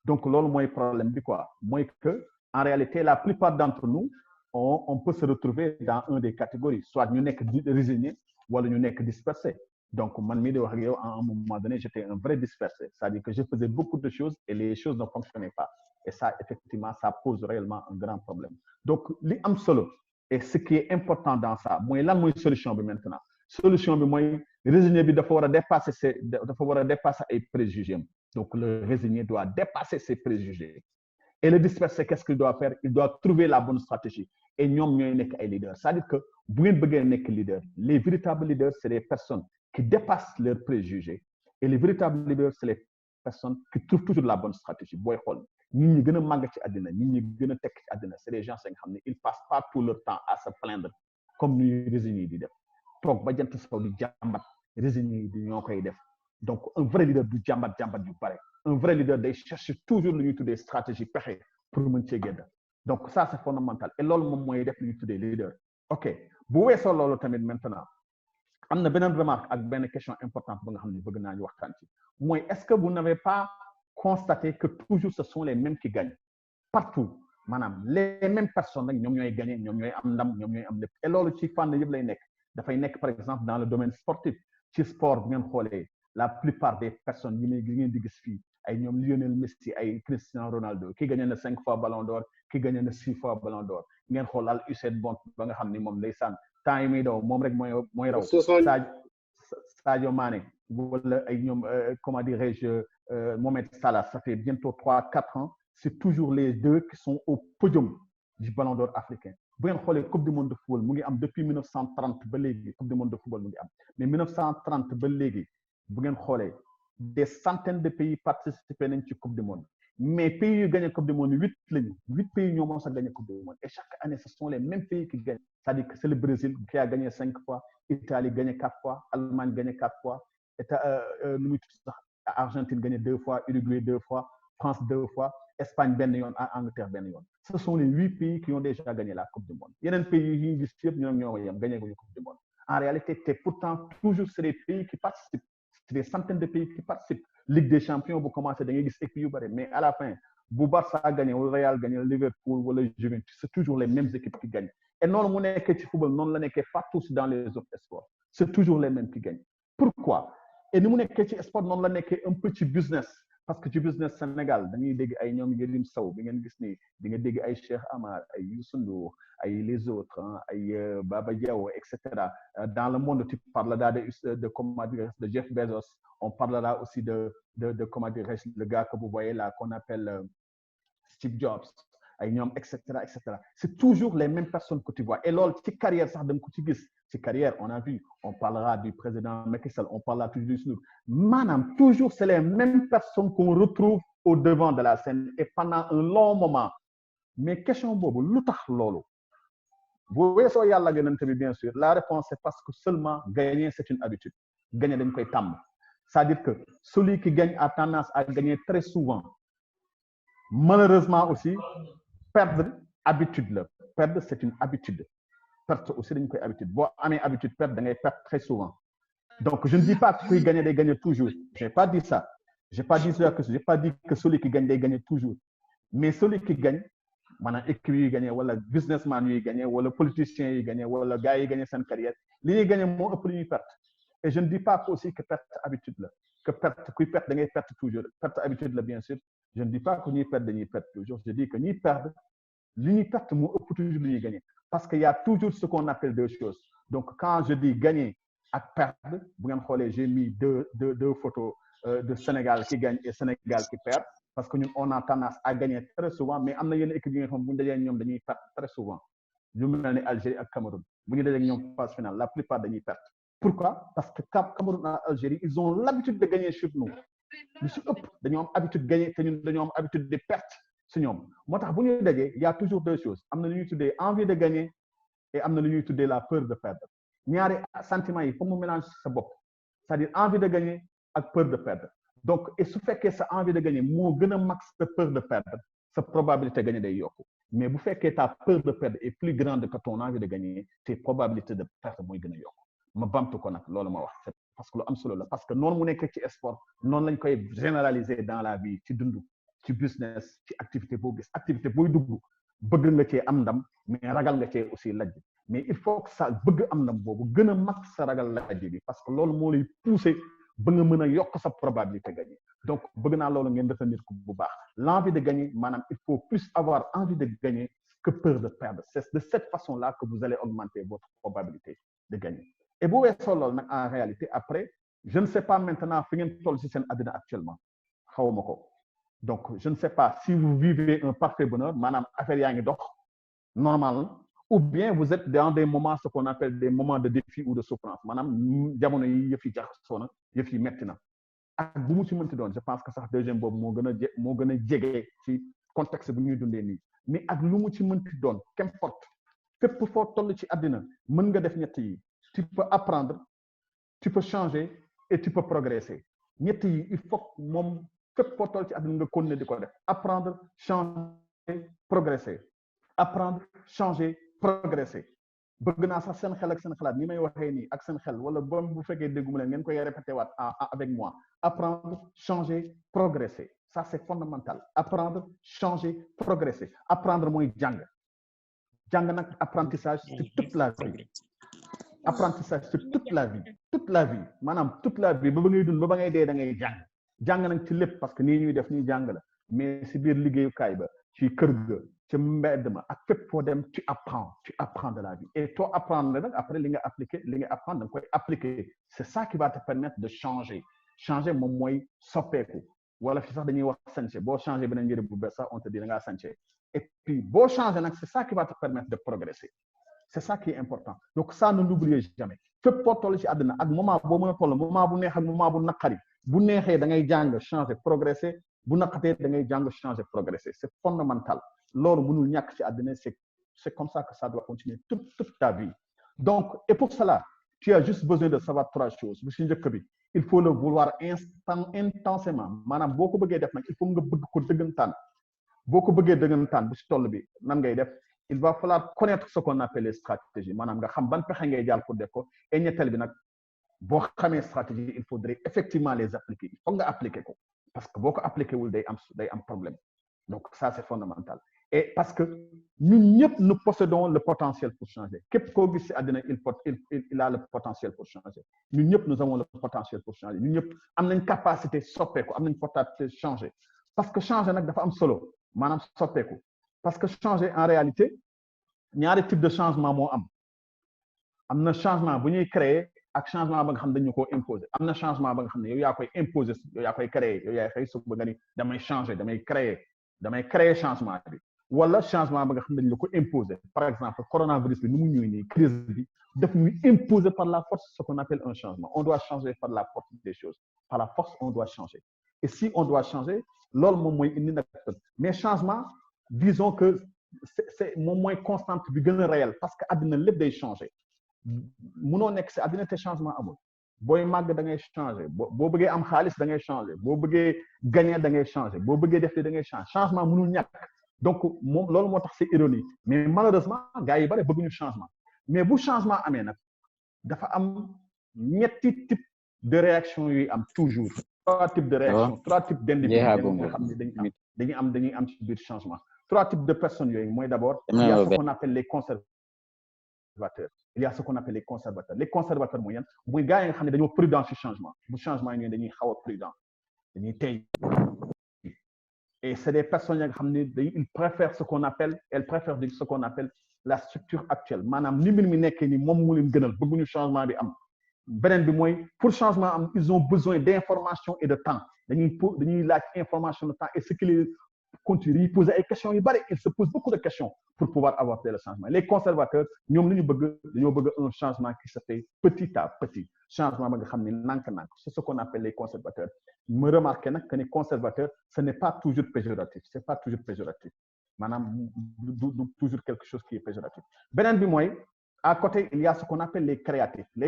donc loolu mooy problème bi quoi mooy que en réalité la plupart d'entre nous on peut se retrouver dans un des catégories soit ñu nekk résigné wala ñu nekk dispersé donc man mii di wax ak yow à un moment donné j'étais un vrai dispersé c'est-à-dire que je faisais beaucoup de choses et les choses ne fonctionnaient pas et ça effectivement ça pose réellement un grand problème donc li am solo et ce qui est important dans ça mooy lan mooy solution bi maintenant solution bi mooy résigné bi dafa war a dépasser ay préjugés donc le résigné doit dépasser ses préjugés et le dispersé qu'est-ce qu'il doit faire il doit trouver la bonne stratégie et ñoom ñooy nekk ay leaders c'est-à-dire que bu ngeen bëggee nekk leader les véritables leaders c'est les personnes qui dépassent leurs préjugés et les véritables leaders c'est les personnes qui trouvent toujours la bonne stratégie booy xool nit ñi gën a màgg ci àddina nit ñi gën a tekk ci àddina c'est les gens nga xam ne ils passent pas tout leur temps à se plaindre comme ñuy résigné di def toog ba jant saw di jàmbat résigné di ñoo koy def donc un vrai leader du jàmbat yu bare un vrai leader day chercher toujours lu ñuy tuddee stratégie pexe pour mën cee génn donc ça c'est fondamental et loolu moom mooy def lu ñuy tuddee leader ok bu weesoo loolu tamit maintenant am na beneen remarque ak benn question importante ba nga xam ne bëgg naa ñu waxtaan ci mooy est-ce que vous n'avez pas constaté que toujours ce sont les mêmes qui gagnent partout maanaam les mêmes personnes nag ñoom ñooy gagner ñoom ñooy am ndam ñoom ñooy am lépp et loolu ci fànn yëpp lay nekk dafay nekk par exemple dans le domaine sportif ci sport bu ngeen xoolee la plupart des personnes yi ngeen di gis fii ay ñoom Lionel Messi ay Cristiano Ronaldo ki gagné na 5 fois Ballon d'Or ki gagné na 6 fois Ballon d'Or ngeen xoolal Usain Bolt ba nga xam ni moom ndeysaan temps yi muy daw moom rek mooy raw Sadio Mané wala ay ñoom comment dirais-je Mohamed Salah ça fait bientôt 3-4 ans c'est toujours les deux qui sont au podium du Ballon d'Or africain bu ngeen xoolee coupe du monde de football mu ngi am depuis 1930 ba léegi coupe du monde de football mu ngi am mais 1930 ba léegi bu ngeen xoolee des centaines de pays participé nañ ci coupe du monde mais pays yu gagné coupe du monde 8 lañu 8 pays ñoo mos a gagné coupe du monde et chaque année ce sont les mêmes pays qui gagnent c'est-à-dire que c'est le Brésil qui a gagné 5 fois Italie gagné 4 fois Allemagne gagné 4 fois nu muy tudd sax Argentine gagné 2 fois Uruguay 2 fois France 2 fois Espagne benn yoon Angleterre benn yoon ce sont les 8 pays qui ont déjà gagné la coupe du monde yeneen pays yi ñu gis yëpp ñoo yem gagné guñu coupe du monde en réalité c'est pourtant toujours c'est les pays qui participent c'est des centaines de pays qui participent Ligue des champions bu commencé da ngay gis équipe yu bari mais à la fin bu Barça gagné wala Real gagné Liverpool wala Juventus c'est toujours les mêmes équipes qui gagnent et noonu mu nekkee ci football noonu la nekkee partout dans les autres sports c'est toujours les mêmes qui gagnent pourquoi et ni mu nekkee ci sport noonu la nekkee un peu ci business parce que ci business Sénégal dañuy dégg ay ñoom Yérim Sow bi ngeen gis ni di nga dégg ay Cheikh Amar ay Youssou Ndour ay les autres ay Baba Diaw et cetera dans le monde tu parleras de comment dire de Jeff Bezos, on parlera aussi de comment dire le gars que vous voyez là qu'on appelle Steve Jobs ay ñoom et cetera et cetera. C'est toujours les mêmes personnes que tu vois et loolu ci carrière sax da nga ko ci gis ci carrière on a vu on parlera du président Macky Sall on parlera toujours du Snoop maanaam toujours c'est les mêmes personnes qu'on retrouve au devant de la scène et pendant un long moment mais question boobu lu tax loolu bu weesoo yàlla gënante bi bien sûr la réponse c'est parce que seulement gagner c'est une habitude gagner dañ koy tàmm c'est-à-dire que celui qui gagne a tendance à gagner très souvent malheureusement aussi perdre habitude la perdre c'est une habitude perte aussi dañ koy habitude boo amee habitude perdre da ngay perdre très souvent donc je ne dis pas que kuy gagner day gagner toujours j'ai pas dit ça j'ai pas dit que celui qui gagne day gagner toujours mais celui qui gagne maanaam équipe yi gagné wala businessman yi gagné wala politiciens yi gagné wala gars yi gagné seen carrière li ñuy gagné moo ëpp li ñuy perte et je ne dis pas aussi que perte habitude la que perte kuy perte da ngay perte toujours perte habitude la bien sûr je ne dis pas que ñuy perte dañuy perte toujours je dis que ñuy perdre li ñuy perte moo ëpp toujours li ñuy gagné parce que y a toujours ce qu'on appelle deux choses donc quand je dis gagner ak perdre bu ngeen xoolee j'ai mis deux photos de Sénégal qui gagne et Sénégal qui perd parce que ñun on a tendance à gagner très souvent mais am na yenn équipe yi nga xam bu ñu dajee ñoom dañuy perdre très souvent ñu mel ni Algérie ak Cameroun bu ñu dajee ñoom phase finale la plupart dañuy perdre pourquoi parce que Cameroun ak Algérie ils ont l'habitude de gagner sur nous lu si ëpp dañoo am habitude de gagner te ñun dañoo am habitude de perdre si ñoom moo tax bu ñu dajee y a toujours deux choses am na lu ñuy tuddee envie de gagner et am na lu ñuy tuddee la peur de perdre ñaari sentiments yi foog mu mélange sa bopp c'est-à-dire envie de gagner ak peur de perdre donc et su fekkee sa envie de gagner moo gën a max sa peur de perdre sa probabilité de gagner day yokku mais bu fekkee ta peur de perdre est plus grande que ton envie de gagner tes probabilités de perdre mooy gën a yokku ma bamtu ko nag loolu ma wax c'est parce que lu am solo la parce que noonu mu nekk ci sport noonu lañ koy généraliser dans la vie ci dund ci business ci activité boo gis activité booy dugg bëgg nga cee am ndam mais ragal nga cee aussi lajj mais il faut que ça bëgg am ndam boobu gën a mag sa ragal lajj bi parce que loolu moo lay pousser ba nga mën a yokk sa probabilité gagner donc bëgg naa loolu ngeen retenir ko bu baax l'envie de gagner maanaam il faut plus avoir envie de gagner que peur de perdre c'est de cette façon-là que vous allez augmenter votre probabilité de gagner et bu weesoo loolu nag en réalité après je ne sais pas maintenant fi ngeen toll ci seen àddina actuellement xawma ko donc je ne sais pas si vous vivez un parfait bonheur maanaam affaire yaa ngi dox normal ou bien vous êtes dans des moments ce qu'on appelle des moments de défi ou de souffrance maanaam jamono yi yëf yi jaxasoo na yëf yi metti na ak bu mu ci mënti doon je pense que sax deuxième boobu moo gën a jege ci contexte bu ñuy dundee nii mais ak lu mu ci mënti doon qu'importe fépp foo toll ci àddina mën nga def ñett yi tu peux apprendre tu peux changer et tu peux progresser ñett yi il faut moom fépp foo toll ci àddina nga continuer di ko def apprendre changer progresser apprendre changer progresser bëgg naa sax seen xel ak seen xalaat ni may waxee nii ak seen xel wala bon bu fekkee dégguma leen ngeen koy répété waat avec moi apprendre changer progresser ça c'est fondamental apprendre changer progresser apprendre mooy jàng nag apprentissage c'est toute la vie apprentissage c'est toute la vie maanaam toute la vie ba ngay dund ba ngay dee da ngay jàng nag ci lépp parce que nii ñuy def nii jàng la mais si biir liggéeyukaay ba ci kër ga ci mbedd ma ak fépp foo dem tu apprends de la vie et toi apprendre nag après li nga apprendre da nga koy appliquer c'est ça qui va te permettre de changer moom mooy soppeeku wala fi sax dañuy wax sañse boo changer beneen yëre bu bees sax on te dit da ngaa sañse et puis boo changer nag c'est ça qui va te permettre de progresser c'est ça qui est important donc ça ne l'oubliez jamais fépp foo toll ci àddina ak moment boo mën a toll moment bu neex ak moment bu naqari bu neexee da ngay jàng changer progresser bu naqatee da ngay jàng changer progresser c'est fondamental loolu mënul ñàkk ci àddina c'est comme ça que ça doit continuer toute ta vie donc et pour cela tu as juste besoin de savoir trois choses bu ci njëkk bi il faut le vouloir intensément maanaam boo ko bëggee def nag il faut nga bëgg ko dëggantaan boo ko bëggee dëggantaan bu ci toll bi nan ngay def il va falloir connaître ce qu'on appelle les stratégies maanaam nga xam ban pexe ngay jaar pour def ko et ñetteel bi nag boo xamee stratégie il faudrait effectivement les appliquer il faut nga appliquer ko parce que boo ko appliqué wul day am problème donc ça c'est fondamental et parce que ñun ñëpp nous possédons le potentiel pour changer képp koo gis ci àddina il a le potentiel pour changer ñun ñëpp nous avons le potentiel pour changer ñun ñëpp am nañ capacité soppeeku am nañ potentiel changer parce que changer nag dafa am solo maanaam soppeeku parce que changer en réalité ñaari type de changement moo am na changement bu ñuy créer ak changement ba nga xam ne dañu ko imposer am na changement ba nga xam ne yow yaa koy imposer yow yaa koy créer yow yaay xëy suba nga ni damay changer damay créer changement bi wala changement ba nga xam ne dañu la ko imposer par exemple coronavirus bi ni mu ñëwee nii crise bi daf ñuy imposer par la force ce qu'on appelle un changement on doit changer par la force des choses par la force on doit changer et si on doit changer loolu moom mooy indi nag mais changement disons que c'est moom mooy constante bi gën a réel parce que àddina lépp day changer munoo nekk si àddina te changement amul booy màgg da ngay changer boo bëggee am xaalis da ngay changer boo bëggee gagner da ngay changer boo bëggee def da ngay changer changement mënul ñàkk donc moom loolu moo tax c'est ironie mais malheureusement gars yi bare bëgguñu changement mais bu changement amee nag dafa am ñetti type de réaction yuy am toujours trois types de réaction trois types d'individus nga xam ne dañuy am ci biir changement trois types de personnes yooyu mooy d'abord il y a ce qu'on appelle les conservateurs il y a ce qu'on appelle les conservateurs mooy yan mooy gars yi nga xam ne dañoo prudent ci changement bu changement yi dañuy xaw a prudent dañuy tey et c'est des personnes yi nga xam ne ils préfèrent ce qu'on appelle la structure actuelle maanaam ni mbir mi nekkee ni moom mu leen gënal bëgguñu changement bi am beneen bi mooy pour changement am ils ont besoin d'information et de temps dañuy laaj information de temps et ce qui les continue ils posent ay questions yu bari ils se posent beaucoup de questions pour pouvoir apporter le changement les conservateurs ñoom li ñu dañoo bëgg un changement qui se fait petit à petit changement ba nga xam ne nànk-nànk c'est ce qu'on appelle les conservateurs me remarqué nag que les conservateurs ce n'est pas toujours péjoratif maanaam du toujours quelque chose qui est péjoratif beneen bi mooy à côté il y a ce qu'on appelle les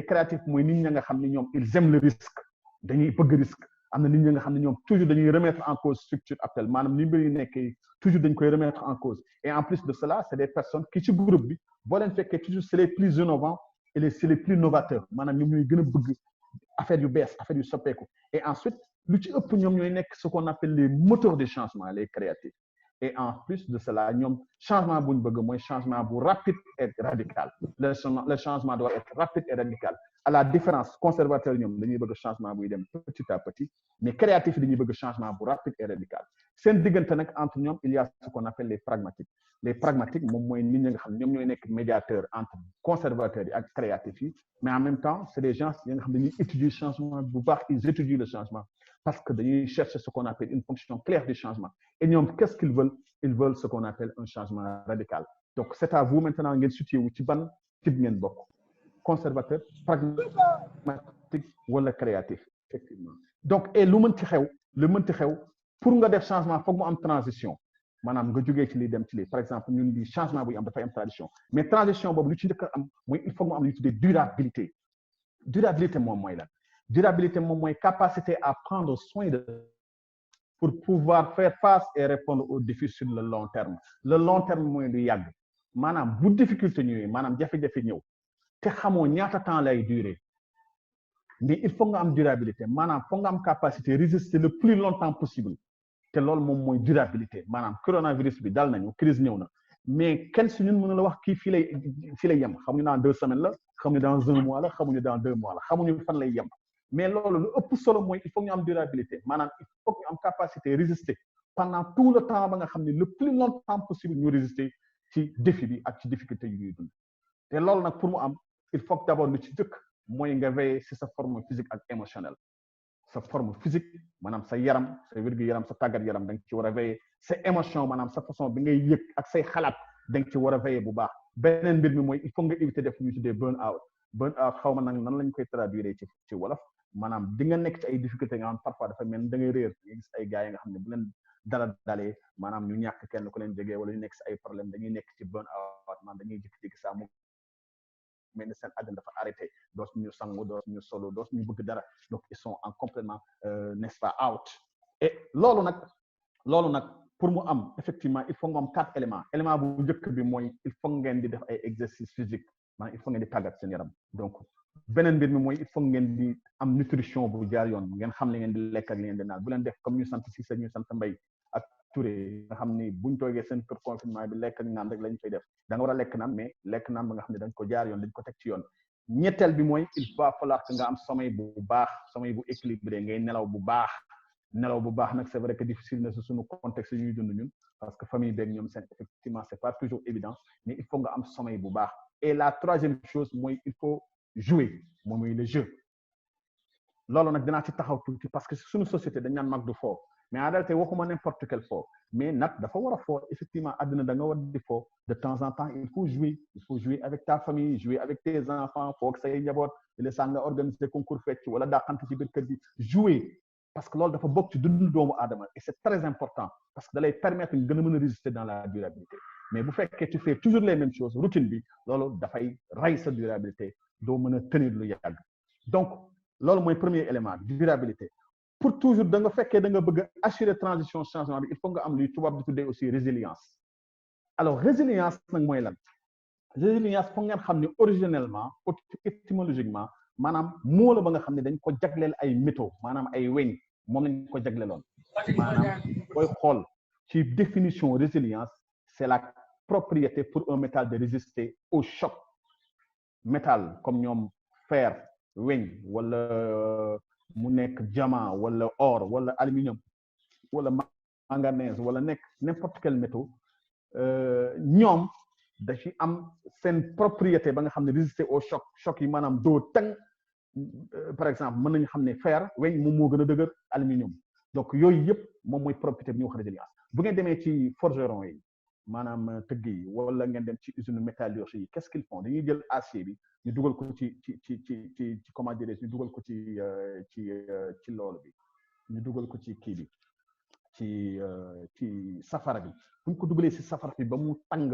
créatifs mooy nit ñi nga xam ne ñoom ils aiment le risque dañuy bëgg risque am na nit ñi nga xam ne ñoom toujours dañuy remettre en cause structure actuelle maanaam ni mbir yi nekkee toujours dañ koy remettre en cause et en plus de cela c'est des personnes qui ci groupe bi boo leen fekkee toujours c'est les plus innovants et c'est les plus novateurs maanaam ñoom ñooy gën a bëgg affaire yu bees affaire yu soppeeku et ensuite lu ci ëpp ñoom ñooy nekk ce qu'on appelle les moteurs de changement les créatifs et en plus de cela ñoom changement bu ñu bëgg mooy changement bu rapide et radical le changement doit être rapide et radical à la différence conservateur ñoom dañuy bëgg changement buy dem petit à petit mais créatif dañuy bëgg changement bu rapide et radical seen diggante nag entre ñoom il y a ce qu'on appelle les pragmatiques moom mooy nit ñi nga xam ñoom ñooy nekk médiateur entre conservateurs yi ak créatifs yi mais en même temps c'est des gens yi nga xam dañuy étudier changement bu baax ils étudient le changement parce que dañuy chercher ce qu'on appelle une fonction claire du changement et ñoom qu'est-ce qu'ils veulent ils veulent ce qu'on appelle un changement radical donc c'est à vous maintenant ngeen situé wu ci ban type ngeen bokk conservateur pragmatique wala créatif effectivement donc et lu mënti xew pour nga def changement foog mu am transition maanaam nga jógee ci lii dem ci lii par exemple ñun di changement buy am dafay am transition mais transition boobu lu ci njëkk am mooy il faut mu am lu ñu tuddee durabilité moom mooy lan durabilité moom mooy capacité à prendre soin de pour pouvoir faire face et répondre aux défis sur le long terme mooy lu yàgg maanaam bu difficulté ñëwee maanaam jafe-jafe ñëw te xamoo ñaata temps lay durer mais il faut nga am durabilité maanaam foog nga am capacité résister le plus longtemps possible te loolu moom mooy durabilité maanaam coronavirus bi dal nañu crise ñëw na mais kenn si ñun mën la wax kii fii lay yem xamuñu dans 2 semaines la xamuñu dans 1 mois la xamuñu dans 2 mois la xamuñu fan lay yem mais loolu lu ëpp solo mooy il faut ñu am durabilité maanaam il faut ñu am capacité résister pendant tout le temps ba nga xam ne le plus longtemps possible ñu résister ci défi bi ak ci difficulté yu ñuy dund te loolu nag pour mu am il faut que d'abord lu ci jëkk mooy nga veiller ci sa forme physique ak émotionnelle sa forme physique maanaam sa yaram sa wér-gu-yaram sa tàggat yaram da nga ci war a veiller sa émotion maanaam sa façon bi ngay yëg ak say xalaat da nga ci war a veiller bu baax beneen mbir mi mooy il faut nga éviter def ñu tuddee burn out xaw ma nag nan lañ koy traduire ci wolof maanaam di nga nekk ci ay difficultés nga xam parfois dafa mel da ngay réer nga gis ay gars yi nga xam ne bu leen dalee maanaam ñu ñàkk kenn ku leen jege wala ñu nekk ci ay problème dañuy nekk ci burn out maanaam dañuy jékki-jékki saa mu mel ni seen àddina dafa arrêté dootuñu sangu dootuñu solo dootuñu bëgg dara donc ils sont en complètement n'est-ce pas out et loolu nag pour mu am effectivement il faut nga am 4 élément bu njëkk bi mooy il faut ngeen di def ay exercices physiques maanaam il faut ngeen di tàggat seen yaram donc beneen mbir mi mooy il faut ngeen di am nutrition bu jaar yoon ngeen xam li ngeen di lekk ak li ngeen di naan bu leen def comme ñu sant Cissé ñu sant Mbaye ak Touré nga xam ni buñ toogee seen kër confinement bi lekk ak naan rek lañ koy def da nga war a lekk naan mais lekk naan ba nga xam ne dañ ko jaar yoon dañ ko teg ci yoon. ñetteel bi mooy il va falloir que nga am sommeil bu baax sommeil bu équilibré ngay nelaw bu baax nag c'est vrai que difficile na si suñu contexte yi ñuy dund ñun parce que famille beeg ñoom seen effectivement c'est pas toujours évident mais il faut nga am sommeil bu baax. et la troisième chose mooy il faut jouer moom mooy le jeu loolu nag dinaa ci taxaw tuuti parce que suñu société dañ naan mag du foo mais en réalité waxuma n'importe quel foo mais nag dafa war a foo effectivement àddina da nga war di foo de temps en temps il faut jouer avec ta famille jouer avec tes enfants foog say njaboot le saa nga organiser concours fecc wala dàqante ci biir kër gi jouer parce que loolu dafa bokk ci dundu doomu aadama et c'est très important parce que da lay permettre nga gën a mën a résister dans la durabilité mais bu fekkee tu fais toujours les mêmes choses routine bi loolu dafay rey sa durabilité doo mën a tenir lu yàgg donc loolu mooy premier élément durabilité pour toujours da nga fekkee da nga bëgg a assurer transition changement bi il faut nga am luy tubaab di tuddee aussi résilience alors résilience nag mooy lan résilience foog ngeen xam ne originellement étymologiquement maanaam moo la ba nga xam ne dañ ko jagleel ay métaux maanaam ay weñ moom lañ ko jagleeloon maanaam booy xool ci définition résilience c'est la propriété pour un métal de résister au choc métal comme ñoom fer weñ wala mu nekk diamant wala or wala aluminium wala manganèse wala nekk n'importe quel métaux ñoom da ci am seen propriété ba nga xam ne résister au choc yi maanaam doo tàng par exemple mën nañu xam ne fer weñ moom moo gën a dëgër aluminium donc yooyu yëpp moom mooy propriété bi ñuy wax résilience bu ngeen demee ci forgeron yi maanaam tëgg yi wala ngeen dem ci usine métallurgie yi qu'est-ce qu'ils font dañuy jël acier bi ñu dugal ko ci comment dire ñu dugal ko ci loolu bi ñu dugal ko ci kii bi ci safara bi bu ñu ko dugalee ci safara bi ba mu tàng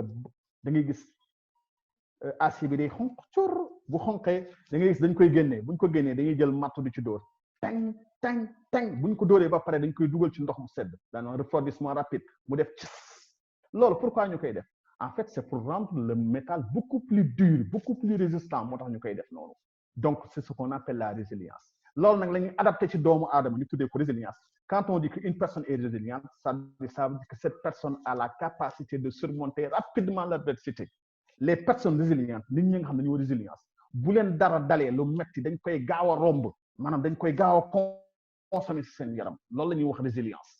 da ngay gis acier bi day xonq cur bu xonqee da ngay gis dañ koy génnee bu ñu ko génnee dañuy jël matt di ci dóor tang tang tang bu ñu ko dóoree ba pare dañ koy dugal ci ndox mu sedd daanaka refroidissement rapide mu def ci loolu pourquoi ñu koy def en fait c'est pour rendre le métal beaucoup plus dur beaucoup plus résistant moo tax ñu koy def noonu donc c'est ce qu'on appelle la résilience loolu nag la ñuy adapté ci doomu aadama ñu tuddee ko résilience quand on dit qu'une personne est résiliente ça veut dire que cette personne a la capacité de surmonter rapidement l'adversité les personnes résilientes nit ñi nga xam ne dañoo résilience bu leen dara dalee lu metti dañ koy gaaw a romb maanaam dañ koy gaaw a consommer ci seen yaram loolu la ñuy wax résilience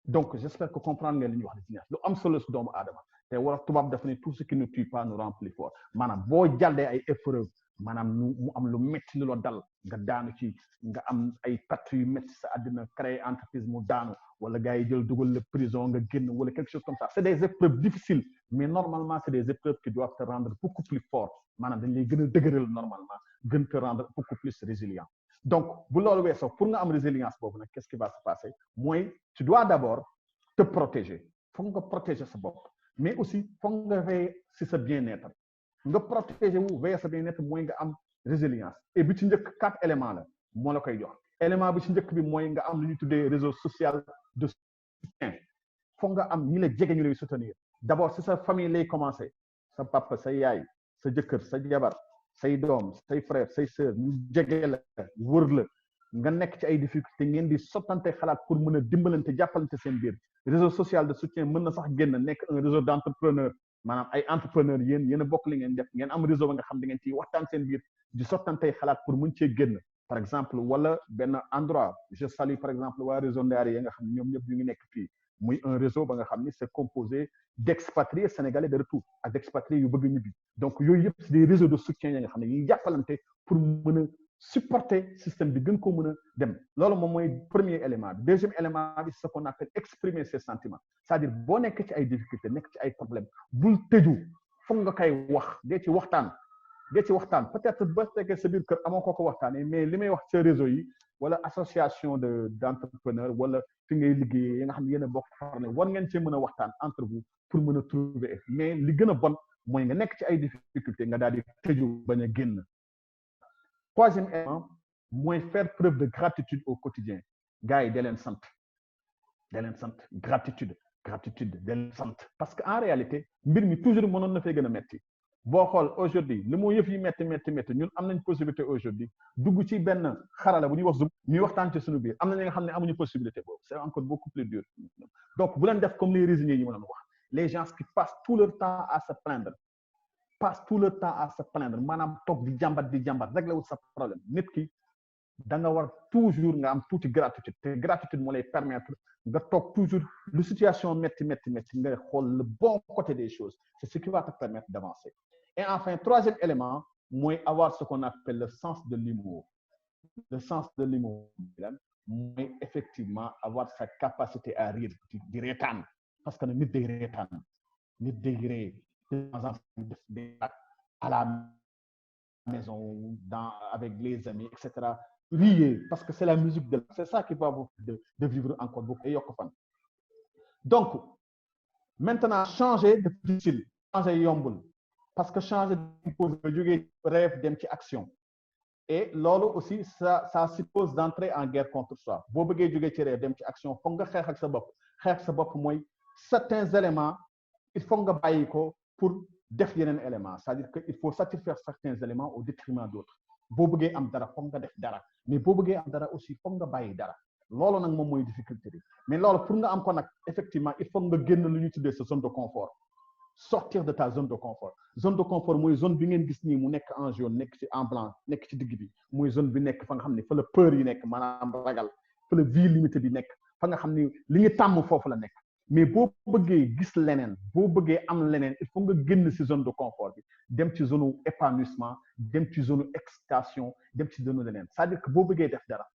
donc j'espère que comprendre ngeen li ñuy wax résilience lu am solo ci doomu aadama te wala tubaab dafa ne tout ce qui ne tue pas nous rend plus fort maanaam boo jàllee ay épreuves maanaam mu am lu métti lu la dal nga daanu ci nga am ay perte yu métti sa àddina créer entreprise mu daanu wala gars yi jël dugal la prison nga génn wala quelque chose comme ça c'est des épreuves difficiles mais normalement c'est des épreuves qui doivent te rendre beaucoup plus fort maanaam dañ lay gën a dëgëral normalement gën te rendre beaucoup plus résilient donc bu loolu weesoo pour nga am résilience boobu nag qu'est-ce qui va se passer mooy tu dois d'abord te protéger foog nga protéger sa bopp mais aussi foog nga veiller si sa bien-être nga protéger wu veiller sa bien-être mooy nga am résilience et bi ci njëkk 4 éléments la moo la koy jox élément bi ci njëkk bi mooy nga am lu ñuy tuddee réseau social de soutien foog nga am ñi la jege ñu lay soutenir d'abord si sa famille lay commencer sa papa sa yaay sa jëkkër sa jabar say doom say frère say sœur ñu jege la wër la nga nekk ci ay difficultés ngeen di sottante xalaat pour mën a dimbalante jàppalante seen biir réseau social de soutien mën na sax génn nekk un réseau d'entrepreneurs maanaam ay entrepreneurs yéen a bokk li ngeen def ngeen am réseau ba nga xam da ngeen ciy waxtaan seen biir di sottante xalaat pour mën cee génn par exemple wala benn endroit je salue par exemple waa réseau Ndaari yi nga xam ne ñoom ñëpp ñu ngi nekk fii muy un réseau ba nga xam ni c'est composé d'expatriés sénégalais de retour ak d'expatriés yu bëgg ñibbi donc yooyu yëpp c'est des réseaux de soutien yi nga xam ne ñuy jàppalante pour mën a supporter système bi gën koo mën a dem loolu moom mooy premier élément bi deuxième élément bi c'est ce qu'on appelle exprimer ses sentiments c'est-à-dire boo nekk ci ay difficultés nekk ci ay problèmes bul tëju foog nga koy wax dee ci waxtaan peut-être ba fekkee sa biir kër amoo ko waxtaanee mais li may wax ci réseau yi wala association d'entrepreneurs wala fi ngay liggéeyee yi nga xam ne yéen a bokk farne war ngeen cee mën a waxtaan entre vous pour mën a trouver mais li gën a bon mooy nga nekk ci ay difficultés nga daal di tëju bañ a génn. Troisième élément mooy faire preuve de gratitude au quotidien gars yi da leen sant gratitude da leen sant parce que en réalité mbir mi toujours mënoon na fee gën a metti boo xool aujourd'hui li mu yëf yi métti ñun am nañ possibilité aujourd'hui dugg ci benn xarala bu ñuy wax Zoom ñuy waxtaan ci suñu biir am na ñi nga xam ne amuñu possibilité boobu c'est encore beaucoup plus dur donc bu leen def comme les résiliés yi ma doon wax les gens qui passent tout leur temps à se plaindre maanaam toog di jàmbat réglé wul sa problème nit ki da nga war toujours nga am tuuti gratitude te gratitude moo lay permettre nga toog toujours lu situation métti nga xool le bon côté des choses c'est ce qui va te permettre d'avancer. Et enfin, troisième élément, moi, avoir ce qu'on appelle le sens de l'humour. Le sens de l'humour, moi, effectivement, avoir sa capacité à rire, du rétan. Parce que nous des rétan, nous des à la maison, avec les amis, etc. Riez, parce que c'est la musique c'est ça qui va vous de vivre encore beaucoup. Donc, maintenant, changer de difficile, changer yombul. Parce que changer de rêve d'une action. Et là aussi, ça suppose d'entrer en guerre contre soi. Si vous voulez rêve d'une action, il faut que vous certains éléments, il faut que vous pour définir un élément. C'est-à-dire qu'il faut satisfaire certains éléments au détriment d'autres. Si vous voulez am dara, il faut que vous dara. Mais si vous voulez am dara aussi, il faut que vous fassiez dara. Lolo nak mom moy difficulté. Mais lolo pour nga am ko nak effectivement, il faut nga génn lu ñu tuddé sa zone de confort. Sortir de ta zone de confort. Zone de confort mooy zone bi ngeen gis nii mu nekk en jaune nekk ci en blanc nekk ci digg bi mooy zone bi nekk fa nga xam ne fa la peur yi nekk maanaam ragal fa la vie limitée bi nekk fa nga xam ne li ñu tàmm foofu la nekk mais boo bëggee gis leneen boo bëggee am leneen il faut nga génn ci zone de confort bi dem ci zone épanouissement dem ci zone excitation dem ci zone leneen c'est-à-dire que boo bëggee def dara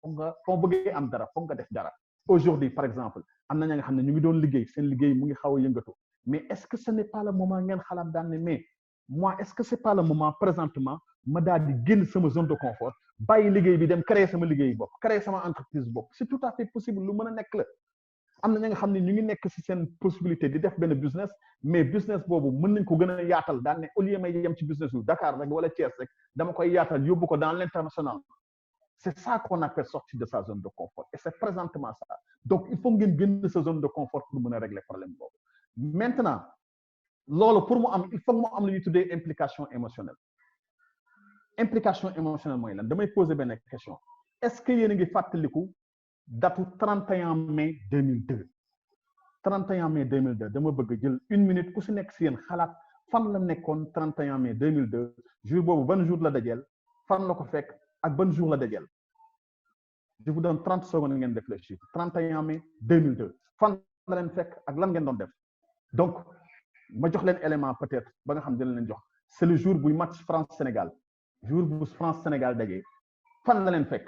foo bëggee am dara foog nga def dara aujourd'hui par exemple am na ña nga xam ne ñu ngi doon liggéey seen liggéey mu ngi xaw a yëngatu mais est-ce que ce n'est pas le moment ngeen xalaat daan ne mais moi est-ce que c'est pas le moment présentement ma daal di génn sama zone de confort bàyyi liggéey bi dem créer sama liggéey bopp créer sama entreprise bopp c'est tout à fait possible lu mën a nekk la am na ña nga xam ne ñu ngi nekk ci seen possibilité di def benn business mais business boobu mën nañ ko gën a yaatal daan ne au lieu may yem ci business yu Dakar rek wala Thiès rek dama koy yaatal yóbbu ko dans l'international c'est ça qu'on appelle sortir de sa zone de confort et c'est présentement ça donc il faut ngeen génn sa zone de confort pour mën a régler problème boobu maintenant loolu pour mu am il faut mu am lu ñuy tuddee implication émotionnelle mooy lan damay poser benn question est-ce que yéen a ngi fàttaliku datu 31 mai 2002 31 mai 2002 dama bëgg jël une minute ku si nekk si yéen xalaat fan la nekkoon 31 mai 2002 jour boobu ban jour la dajeel fan la ko fekk ak ban jour la dajeel je vous donne 30 secondes ngeen réfléchir 31 mai 2002 fan la leen fekk ak lan ngeen doon def donc ma jox leen élément peut-être ba nga xam dina leen jox c'est le jour buy match France-Sénégal jour bu France-Sénégal dajee fan la leen fekk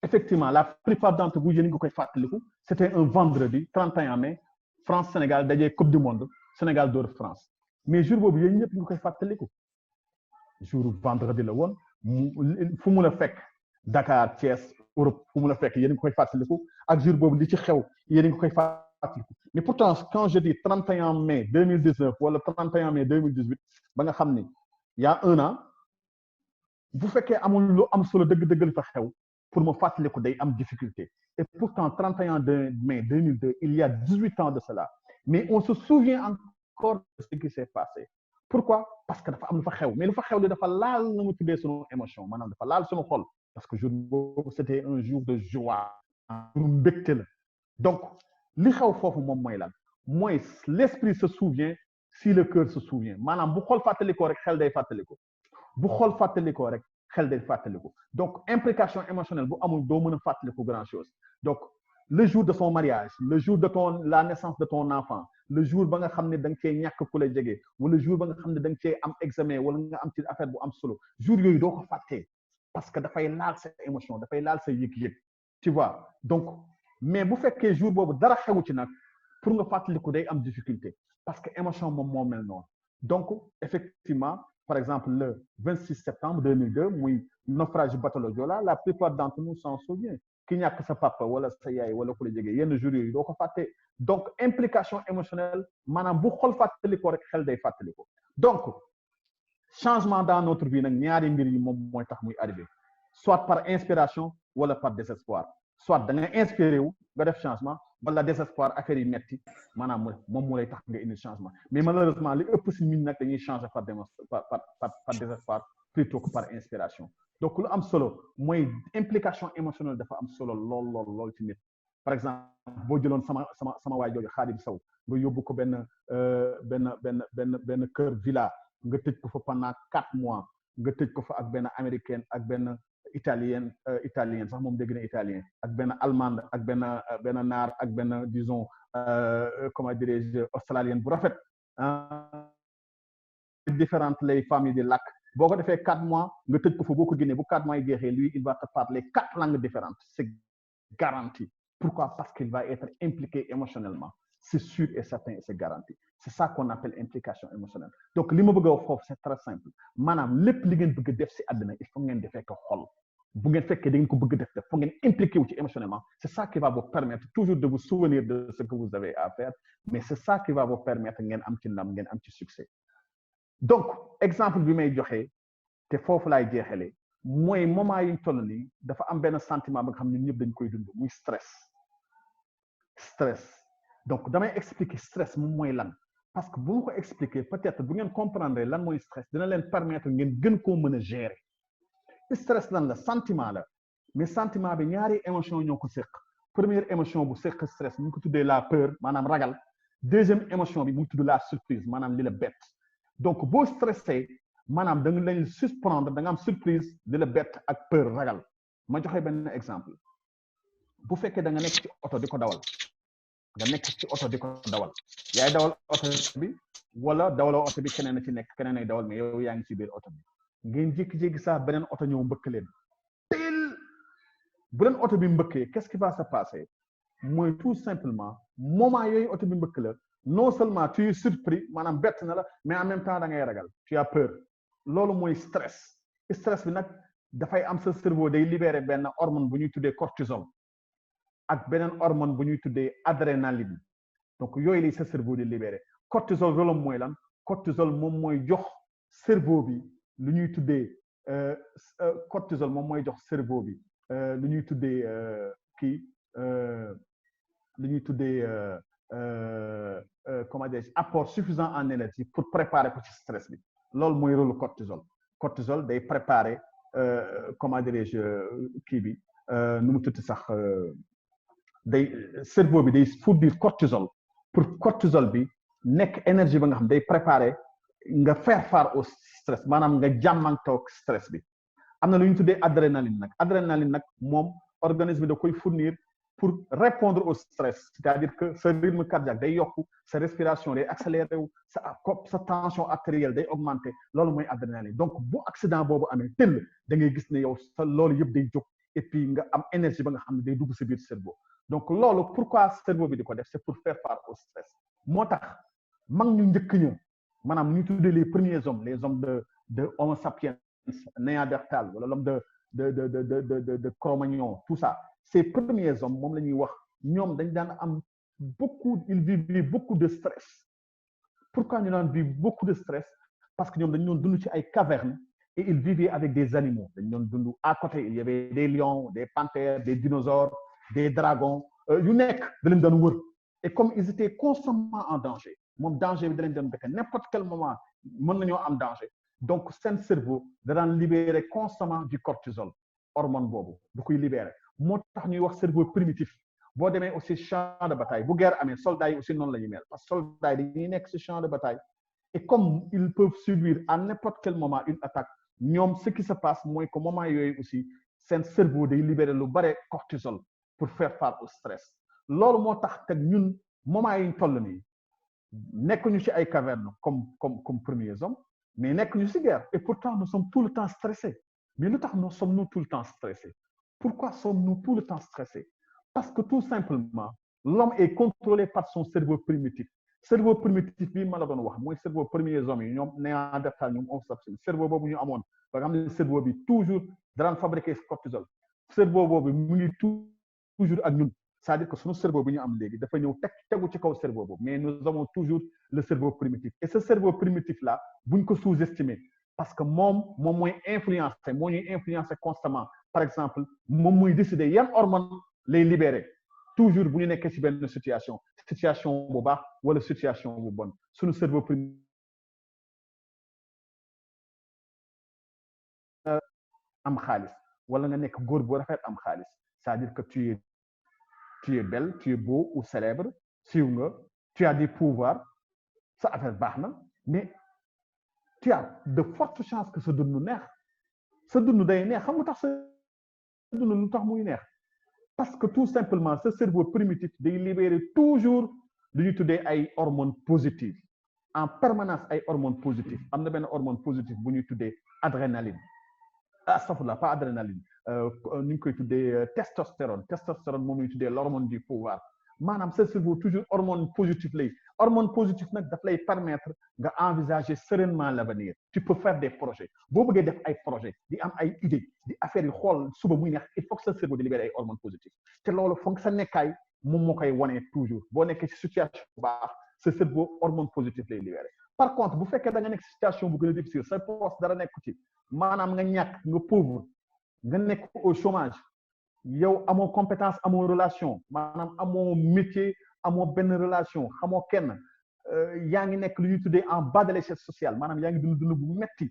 effectivement la plupart d'entre vous yéen ngi koy fàttaliku c'était un vendredi 31 mai France-Sénégal dajee coupe du monde Sénégal door France mais jour boobu yéen ñëpp ngi koy fàttaliku jour vendredi la woon fu mu la fekk Dakar Thiès Europe fu mu la fekk yéen ngi koy fàttaliku ak jour boobu li ci xew yéen ngi koy fàttaliku mais pourtant quand je dis 31 mai 2019 wala 31 mai 2018 ba nga xam ni y a un an bu fekkee amul lu am solo dëgg-dëgg li fa xew pour me fàttaliku day am difficulté et pourtant 31 mai 2002 il y a 18 ans de cela mais on se souvient encore de ce qui s'est passé pourquoi parce que dafa am lu fa xew mais lu fa xew li dafa laal na mu tuddee sunu émotion maanaam dafa laal sunu xol parce que jour boobu c'était un jour de joie pour mbégte la donc li xew foofu moom mooy lan mooy l'esprit se souvient si le cœur se souvient maanaam bu xol fàttalikoo rek xel day fàttaliko bu xol fàttalikoo rek xel day fàttaliku donc implication émotionnelle bu amul doo mën a fàttaliku grand chose donc le jour de son mariage le jour de la naissance de ton enfant le jour ba nga xam ne da nga cee ñàkk ku la jege wala jour ba nga xam ne da nga cee am examen wala nga am ci affaire bu am solo jour yooyu doo ko fàttee parce que dafay laal sa émotion dafay laal sa yëg-yëg tu vois donc mais bu fekkee jour boobu dara xewu ci nag pour nga fàttaliku day am difficulté parce que émotion moom moo mel noonu donc effectivement par exemple le 26 septembre 2002 muy naufrage bateau le Joola la plupart d'entre nous s'en souvient ki ñàkk sa papa wala sa yaay wala ku la jege yenn jours yooyu doo ko fàtte donc implication émotionnelle maanaam bu xol fàttalikoo rek xel day fàttaliko donc changement dans notre vie nag ñaari mbir yi moom mooy tax muy arrivé soit par inspiration wala par désespoir soit da nga inspiré wu nga def changement wala désespoir affaire yi metti maanaam moom moo lay tax nga indi changement mais malheureusement li ëpp si ñun nag dañuy changer par désespoir plutôt que par inspiration donc lu am solo mooy implication émotionnelle dafa am solo lool ci nit par exemple boo jëloon sama waay jooju Xaadim Sow nga yóbbu ko benn kër villa nga tëj ko fa pendant 4 mois nga tëj ko fa ak benn américaine ak benn italien sax moom dégg na italien ak benn allemande ak benn naar ak benn disons comment dirais-je australienne bu rafet différentes les familles de làkk boo ko defee 4 mois nga tëj ko fa boo ko génnee bu 4 mois yi jeexee lui il va te parler 4 langues différentes c'est garanti. Pourquoi? Parce qu'il va être impliqué émotionnellement. C'est sûr et certain et c'est garanti. C'est ça qu'on appelle implication émotionnelle. Donc, li ma bëgg a wax foofu c'est très simple. Maanaam lépp li ngeen bëgg def si àddina il faut ngeen defee ko xol. Bu ngeen fekkee da ngeen ko bëgg def faut ngeen impliqué wu ci émotionnellement. C'est ça qui va vous permettre toujours de vous souvenir de ce que vous avez à faire, mais c'est ça qui va vous permettre ngeen am ci ndam, ngeen am ci succès. Donc, exemple bi may joxe te foofu laay jeexalee mooy moment yi ñu toll nii dafa am benn sentiment ba nga xam ne ñëpp dañ koy dund muy stress. Donc damay expliquer stress moom mooy lan parce que bu ma ko expliquer peut-être bu ngeen comprendre lan mooy stress dina leen permettre ngeen gën koo mën a gérer stress lan la sentiment la mais sentiment bi ñaari émotion ñoo ko séq première émotion bu séq stress ñu ko tuddee la peur maanaam ragal deuxième émotion bi mu tudd la surprise maanaam li la bett donc boo stressé maanaam da nga leen suspendre da nga am surprise li la bett ak peur ragal ma joxe benn exemple bu fekkee da nga nekk ci oto di ko dawal yaay dawal oto bi wala dawaloo oto bi keneen a ci nekk keneen ay dawal mais yow yaa ngi ci biir oto bi ngeen jékki-jékki saa beneen oto ñëw mbëkk leen teel bu leen oto bi mbëkkee qu'est-ce qui va se passer mooy tout simplement moment yooyu oto bi mbëkk la non seulement tu es surpris maanaam bett na la mais en même temps da ngay ragal tu as peur loolu mooy stress bi nag dafay am sa cerveau day libérer benn hormone bu ñuy tuddee cortisol ak beneen hormone bu ñuy tuddee adrénaline donc yooyu lay sa cerveau di libéré cortisol rôle mooy lan cortisol moom mooy jox cerveau bi lu ñuy tuddee cortisol moom mooy jox cerveau bi lu ñuy tuddee lu ñuy tuddee comment dire apport suffisant en énergie pour préparer ko ci stress bi loolu mooy rôle cortisol day préparer comment dirais-je kii bi nu mu tudd sax day cerveau bi day fournir cortisol pour cortisol bi nekk énergie ba nga xam day préparer nga faire face au stress maanaam nga jàmmantoog stress bi am na lu ñu tuddee adrénaline nag moom organisme da koy fournir pour répondre au stress c'est-à-dire que sa rythme cardiaque day yokku sa respiration day accéléré wu sa tension artérielle day augmenter loolu mooy adrénaline donc bu accident boobu amee tëll da ngay gis ne yow sa loolu yëpp day jóg et puis nga am énergie ba nga xam ne day dugg sa biir cerveau donc loolu pourquoi cerveau bi di ko def c'est pour faire face au stress moo tax mag ñu njëkk ña maanaam ñu tuddee les premiers hommes les hommes de Homo sapiens Néandertal wala l'homme de Cro-Magnon tout ça ces premiers hommes moom la ñuy wax ñoom dañ daan am ils vivaient beaucoup de stress pourquoi ñu daan vivre beaucoup de stress parce que ñoom dañu doon dund ci ay cavernes et ils vivaient avec des animaux dañu doon dund à côté il y avait des lions des panthères des dinosaures des dragons yu nekk da leen doon wër et comme ils étaient constamment en danger moom danger bi da leen doon bekk n'importe quel moment mën nañoo am danger donc seen cerveau da daan libérer constamment du cortisol hormone boobu du koy libérer moo tax ñuy wax cerveau primitif boo demee aussi champ de bataille bu guerre amee soldats yi aussi noonu la ñuy mel parce que soldats yi dañuy nekk ci champ de bataille et comme ils peuvent subir à n'importe quel moment une attaque ñoom ce qui se passe mooy que moment yooyu aussi seen cerveau day libérer lu bare cortisol pour faire face au stress loolu moo tax te ñun moment yi ñu toll nii nekkuñu ci ay cavernes comme premiers hommes mais nekkuñu ci guerre et pourtant nous sommes tout le temps stressés mais lu tax nous sommes tout le temps stressés pourquoi sommes-nous tout le temps stressés parce que tout simplement l'homme est contrôlé par son cerveau primitif bi ma la doon wax mooy cerveau premiers hommes yi ñoom Néandertal ñoom Homo sapiens cerveau boobu ñu amoon ba nga xam ne cerveau bi toujours daan fabriquer cortisol cerveau boobu mu ngi toujours ak ñun c'est-à-dire que sunu cerveau bi ñu am léegi dafa ñëw tegu ci kaw cerveau boobu mais nous avons toujours le cerveau primitif et ce cerveau primitif là buñ ko sous-estimer parce que moom mooy influencer moo ñuy influencer constamment par exemple moom mooy décider yan hormone lay libérer toujours bu ñu nekkee ci benn situation bu baax wala situation bu bonne suñu cerveau am xaalis wala nga nekk góor bu rafet am xaalis c'est-à-dire que tu es belle tu es beau ou célèbre siiw nga tu as des pouvoirs sa affaire baax na mais tu as de fortes chances que sa dund neex sa dund day neex xam nga tax sa dund lu tax muy neex parce que tout simplement ce cerveau primitif day libérer toujours lu ñuy tuddee ay hormones positives en permanence ay hormones positives am na benn hormone positive bu ñuy tuddee adrénaline astafurlah pas adrénaline ñu ngi koy tuddee testostérone moom la ñuy tuddee l'hormone du pouvoir maanaam sa cerveau toujours hormone positive lay hormone positive nag daf lay permettre nga envisager sereinement l'avenir tu peux faire des projets boo bëggee def ay projets di am ay idées di affaires yi xool suba muy neex il faut que sa cerveau di libérer ay hormones positives te loolu foog sa nekkaay moom moo koy wane toujours boo nekkee ci situation bu baax sa cerveau hormone positive lay libérer par contre bu fekkee da nga nekk situation bu gën a difficile sa poste dara nekk ci maanaam nga ñàkk nga pauvre nga nekk au chômage yow amoo compétence amoo relation maanaam amoo métier amoo benn relation xamoo kenn yaa ngi nekk lu ñuy tuddee en bas de l'échelle sociale maanaam yaa ngi dund bu metti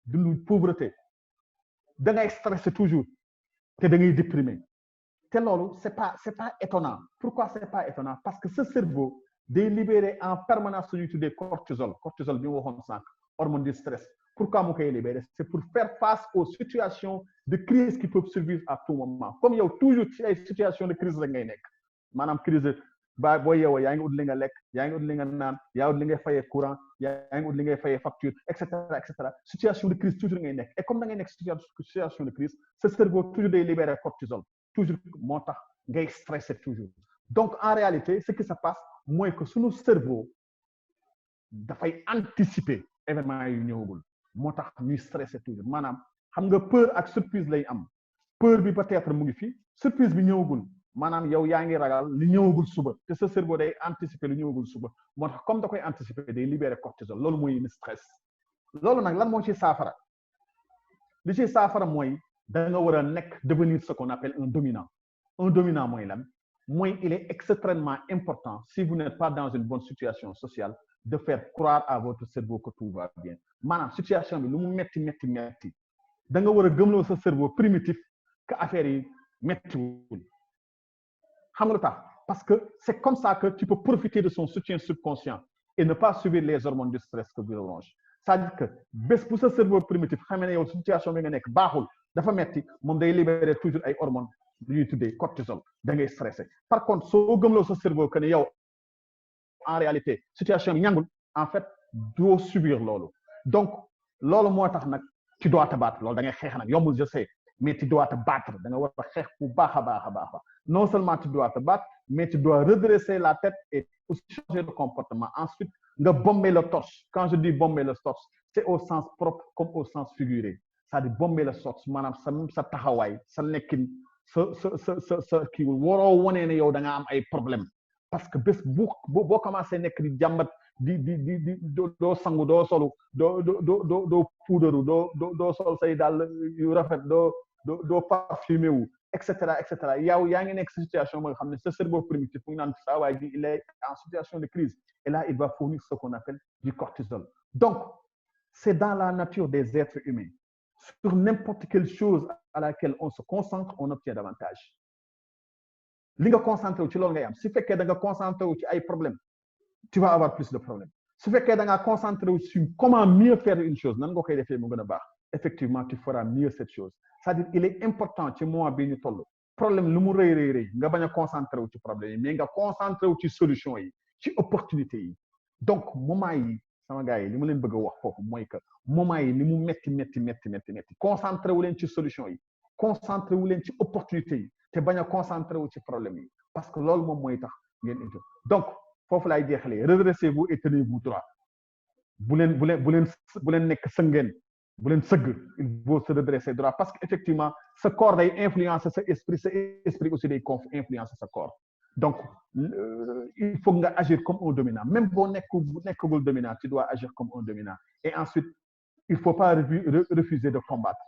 dund pauvreté da ngay stressé toujours te da ngay déprimé te loolu c'est pas étonnant pourquoi c'est pas étonnant parce que ce cerveau day libérer en permanence lu ñuy tuddee cortisol bi ma waxoon sànq hormone du stress pourquoi mu koy libérer c'est pour faire face aux situations de crise qui peuvent survivre à tout moment comme yow toujours ci ay situation de crise rek ngay nekk maanaam crise ba boo yeewoo yaa ngi ut li nga lekk yaa ngi ut li nga naan yaa ut li ngay fayee courant yaa ngi ut li ngay fayee facture et cetera situation de crise toujours ngay nekk et comme da ngay nekk situation de crise ce cerveau toujours day libérer cortisol toujours moo tax ngay stressé toujours donc en réalité ce qui se passe mooy que sunu cerveau dafay anticiper événements yu ñëwagul moo tax ñuy stressé toujours maanaam xam nga peur ak surprise lay am peur bi peut-être mu ngi fi surprise bi ñëwagul maanaam yow yaa ngi ragal li ñëwagul suba te sa cerveau day anticiper li ñëwagul suba moo tax comme da koy anticiper day libérer cortisol loolu mooy indi stress loolu nag lan moo ci saafara li ci saafara mooy da nga war a nekk devenir ce qu'on appelle un dominant mooy lan mooy il est extrêmement important si vous n'êtes pas dans une bonne situation sociale de faire croire à votre cerveau que tout va bien maanaam situation bi lu mu metti da nga war a gëmloo sa cerveau primitif que affaire yi mettiwul xam nga lu tax parce que c'est comme ça que tu peux profiter de son soutien subconscient et ne pas subir les hormones du stress que vous ronge c'est-à-dire que bés bu sa cerveau primitif xamee ne yow situation bi nga nekk baaxul dafa metti moom day libérer toujours ay hormones lu ñuy tuddee cortisol da ngay stressé par contre soo gëmloo sa cerveau que ne yow en réalité situation bi ñangul en fait doo subir loolu donc loolu moo tax nag tu dois te battre loolu da ngay xeex nag yombul je sais mais tu dois te battre da nga war a xeex bu baax a baax non seulement tu dois te battre mais tu dois redresser la tête et aussi changer de comportement ensuite nga bomber le torse quand je dis bomber le torse c'est au sens propre comme au sens figuré c'est-à-dire bomber le torse maanaam sa taxawaay sa nekkin sa kii waroo wonee ne yow da nga am ay problème parce que bés boo commencé nekk di jàmbat di doo sangu doo solu doo puudaru doo sol say dàll yu rafet doo parfumé wu et cetera yow yaa ngi nekk situation moo xam ne sa cerveau primitif mu ngi naan saa waay ji il est en situation de crise et là il va fournir ce qu'on appelle du cortisol donc c'est dans la nature des êtres humains sur n'importe quelle chose à laquelle on se concentre on obtient davantage li nga concentré wu ci loolu ngay am su fekkee da nga concentré wu ci ay problèmes tu vas avoir plus de problèmes su fekkee da nga concentré wu sur comment mieux faire une chose nan nga koy defee mu gën a baax effectivement tu feras mieux cette chose c'est-à-dire il est important ci moment bi ñu toll problème lu mu rëy nga bañ a concentré wu ci problème yi mais nga concentré wu ci solution yi ci opportunité yi donc moment yi sama gars yi li ma leen bëgg a wax foofu mooy que moment yi ni mu metti concentré wu leen ci solution yi concentré wu leen ci opportunité yi te bañ a concentré wu ci problème yi parce que loolu moom mooy tax ngeen indi donc foofu laay jeexalee redressez-vous et tenez-vous droit bu leen nekk sëngeen bu leen sëgg il faut se redresser droit parce que effectivement sa corps day influencer sa esprit aussi day influencer sa corps donc il faut nga agir comme un dominant même boo nekkagul dominant tu dois agir comme un dominant et ensuite il faut pas refuser de combattre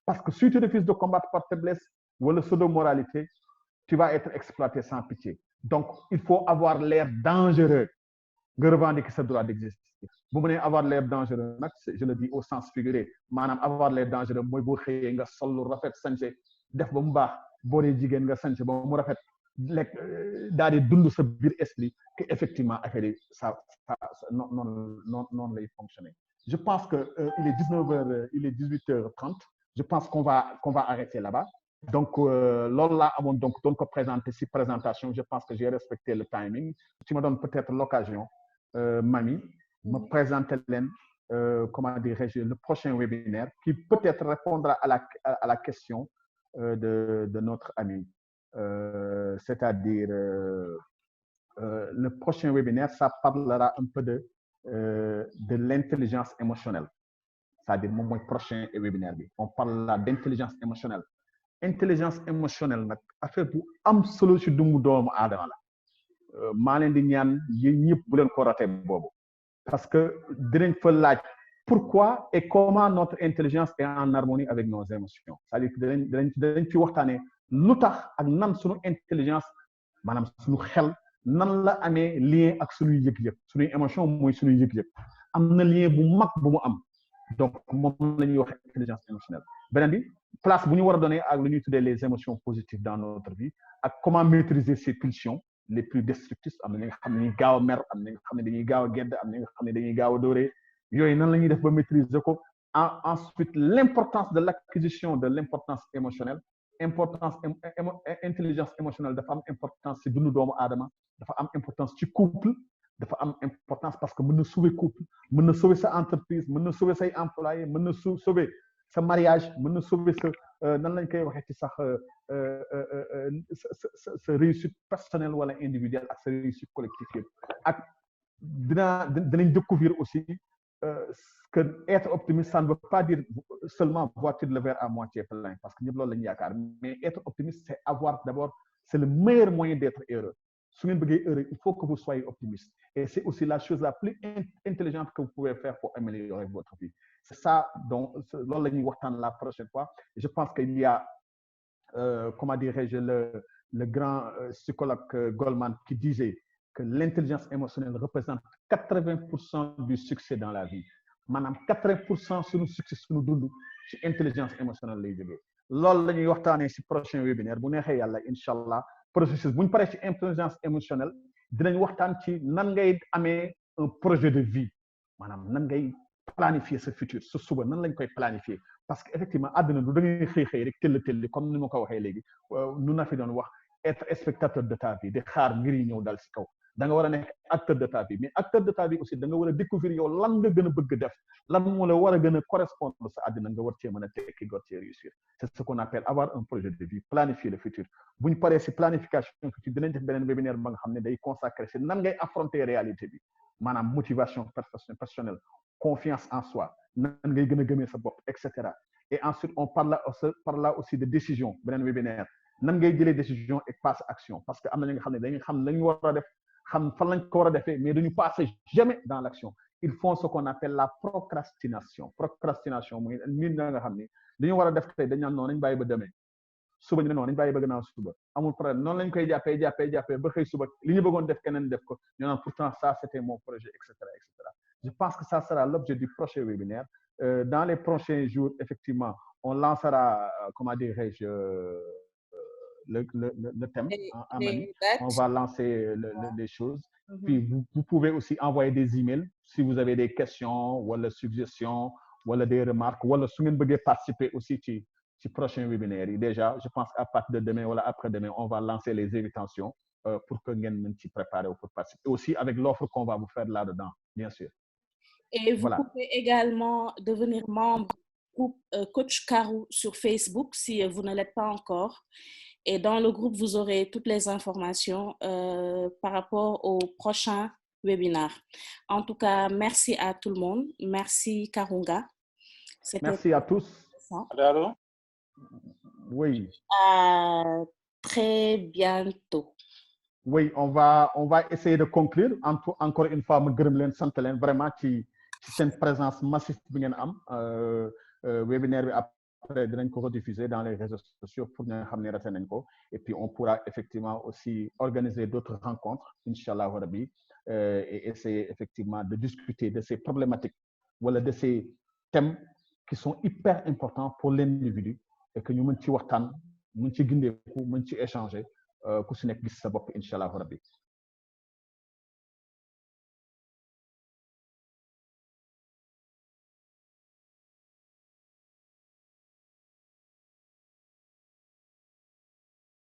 parce que si tu refuses de combattre par faiblesse wala pseudo-moralité tu vas être exploité sans pitié. Donc, il faut avoir l'air dangereux nga revendiquer ce droit d'exister. bu mu nee avoir l'air dangereux nag je le dis au sens figuré maanaam avoir l'air dangereux mooy boo xëyee nga sol lu rafet sañse def ba mu baax boo dee jigéen nga sañse ba mu rafet lekk daal di dund sa biir esprit que effectivement affaire yi non lay fonctionner. Je pense que il est 19h, il est 18h30. Je pense qu'on va arrêter là-bas. Donc, loolu laa amoon donc doon ko présenter si présentation. Je pense que j'ai respecté le timing. Tu me donnes peut-être l'occasion, Mami, me présenter leen, comment dirais-je, le prochain webinaire qui peut-être répondra à la question de notre ami. C'est-à-dire, le prochain webinaire, ça parlera un peu de l'intelligence émotionnelle. C'est-à-dire, mon prochain webinaire, on parlera d'intelligence émotionnelle. Intelligence émotionnelle, nag affaire bu am solo ci dundu doomu aadama la maa leen di ñaan yéen ñëpp bu leen ko raté boobu parce que dinañ fa laaj pourquoi et comment notre intelligence est en harmonie avec nos émotions. C'est-à-dire que dinañ ci waxtaanee lu tax ak nan suñu intelligence maanaam suñu xel nan la amee lien ak suñuy yëg-yëg suñuy émotion mooy suñuy yëg-yëg am na lien bu mag bu mu am donc moom la ñuy wax intelligence émotionnelle. Beneen bi place bu ñu war a donner ak lu ñuy tuddee les émotions positives dans notre vie ak comment maîtriser ces pulsions les plus destructrices am na ñi nga xam ne dañuy gaaw a mer am na ñi nga xam ne dañuy gaaw a gedd am na ñi nga xam ne dañuy gaaw a dóoree yooyu nan la ñuy def ba maîtriser ko ensuite l'importance de l'acquisition de l'importance émotionnelle intelligence émotionnelle dafa am importance ci dundu doomu aadama dafa am importance ci couple dafa am importance parce que mën na sauver couple mën na sauver sa entreprise mën na sauver say employés mën na sauver sa mariage mën na sauver sa nan lañ koy waxee ci sax sa réussite personnelle wala individuelle ak sa réussite collective ak dinañ découvrir aussi que être optimiste ça ne veut pas dire seulement voir-tu le verre à moitié plein parce que ñëpp loolu la ñu yaakaar mais être optimiste c'est avoir d'abord c'est le meilleur moyen d'être heureux su ngeen bëggee heureux il faut que vous soyez optimiste et c'est aussi la chose la plus intelligente que vous pouvez faire pour améliorer votre vie. C'est ça donc loolu la ñuy waxtaan la prochaine fois. Je pense qu'il y a comment dirais-je le grand psychologue Goleman qui disait que l'intelligence émotionnelle représente 80% du succès dans la vie. Maanaam 80% suñu succès suñu dund ci intelligence émotionnelle lay jógee. Loolu la ñuy waxtaanee ci prochain webinaire bu neexee yàlla incha allah processus bu ñu paree ci intelligence émotionnelle dinañ waxtaan ci nan ngay amee un projet de vie maanaam nan ngay planifier ce futur ce suba nan lañ koy planifier parce que effectivement àdduna du da ngay xëy rek tëll comme ni ma ko waxee léegi nu na fi doon wax être spectateur de ta vie di xaar mbir yi ñëw dal ci kaw da nga war a nekk acteur de ta vie mais acteur de ta vie aussi da nga war a découvrir yow lan nga gën a bëgg def lan moo la war a gën a correspondre sa àddina nga war cee mën a tekki war cee réussir c'est ce qu'on appelle avoir un projet de vie planifier le futur bu ñu paree ci planification futur dinañ def beneen webinaire ba nga xam ne day consacré ci nan ngay affronter réalité bi maanaam motivation personnelle confiance en soi nan ngay gën a gëmee sa bopp etc. Et ensuite on parle aussi de décision beneen webinaire nan ngay jëlee décision et passe action parce que am na ñi nga xam ne dañuy xam lañu war a def xam fan lañ ko war a defee mais duñu passer jamais dans l'action. Ils font ce qu'on appelle la procrastination mooy nit ñi nga xam ni dañu war a def tey dañ naan noonu nañ bàyyi ba demee suba ñu ne noonu nañ bàyyi ba gannaaw suba amul problème noonu lañ koy jàppee ba xëy suba li ñu bëggoon def keneen def ko ñu naan pourtant ça c'était mon projet etc. Je pense que ça sera l'objet du prochain webinaire. Dans les prochains jours effectivement on lancera comment dirais-je le thème en Mali. On va lancer les choses. Puis vous pouvez aussi envoyer des emails si vous avez des questions wala suggestions wala des remarques wala su ngeen bëggee participer aussi ci prochain webinaire yi déjà je pense à partir de demain wala après-demain on va lancer les invitations pour que ngeen mën ci préparer pour participer aussi avec l'offre qu'on va vous faire là-dedans bien sûr. Et vous pouvez également devenir membre du groupe Coach Karou sur Facebook si vous ne l'êtes pas encore. Et dans le groupe, vous aurez toutes les informations par rapport au prochain webinaire. En tout cas, merci à tout le monde. Merci Karunga. Merci à tous. Allô? Oui. À très bientôt. Oui, on va essayer de conclure. Encore une fois, ma gërëm leen sant leen vraiment ci seen présence massive bi ngeen am webinaire bi après dinañ ko rediffuser dans les réseaux sociaux pour ñi nga xam ne raté nañ ko et puis on pourra effectivement aussi organiser d'autres rencontres inchallah rabbi et essayer effectivement de discuter de ces problématiques wala de ces thèmes qui sont hyper importants pour l'individu et que ñu mën ci waxtaan mën ci gindeeku mën ci échanger ku si nekk gis sa bopp inchallah rabbi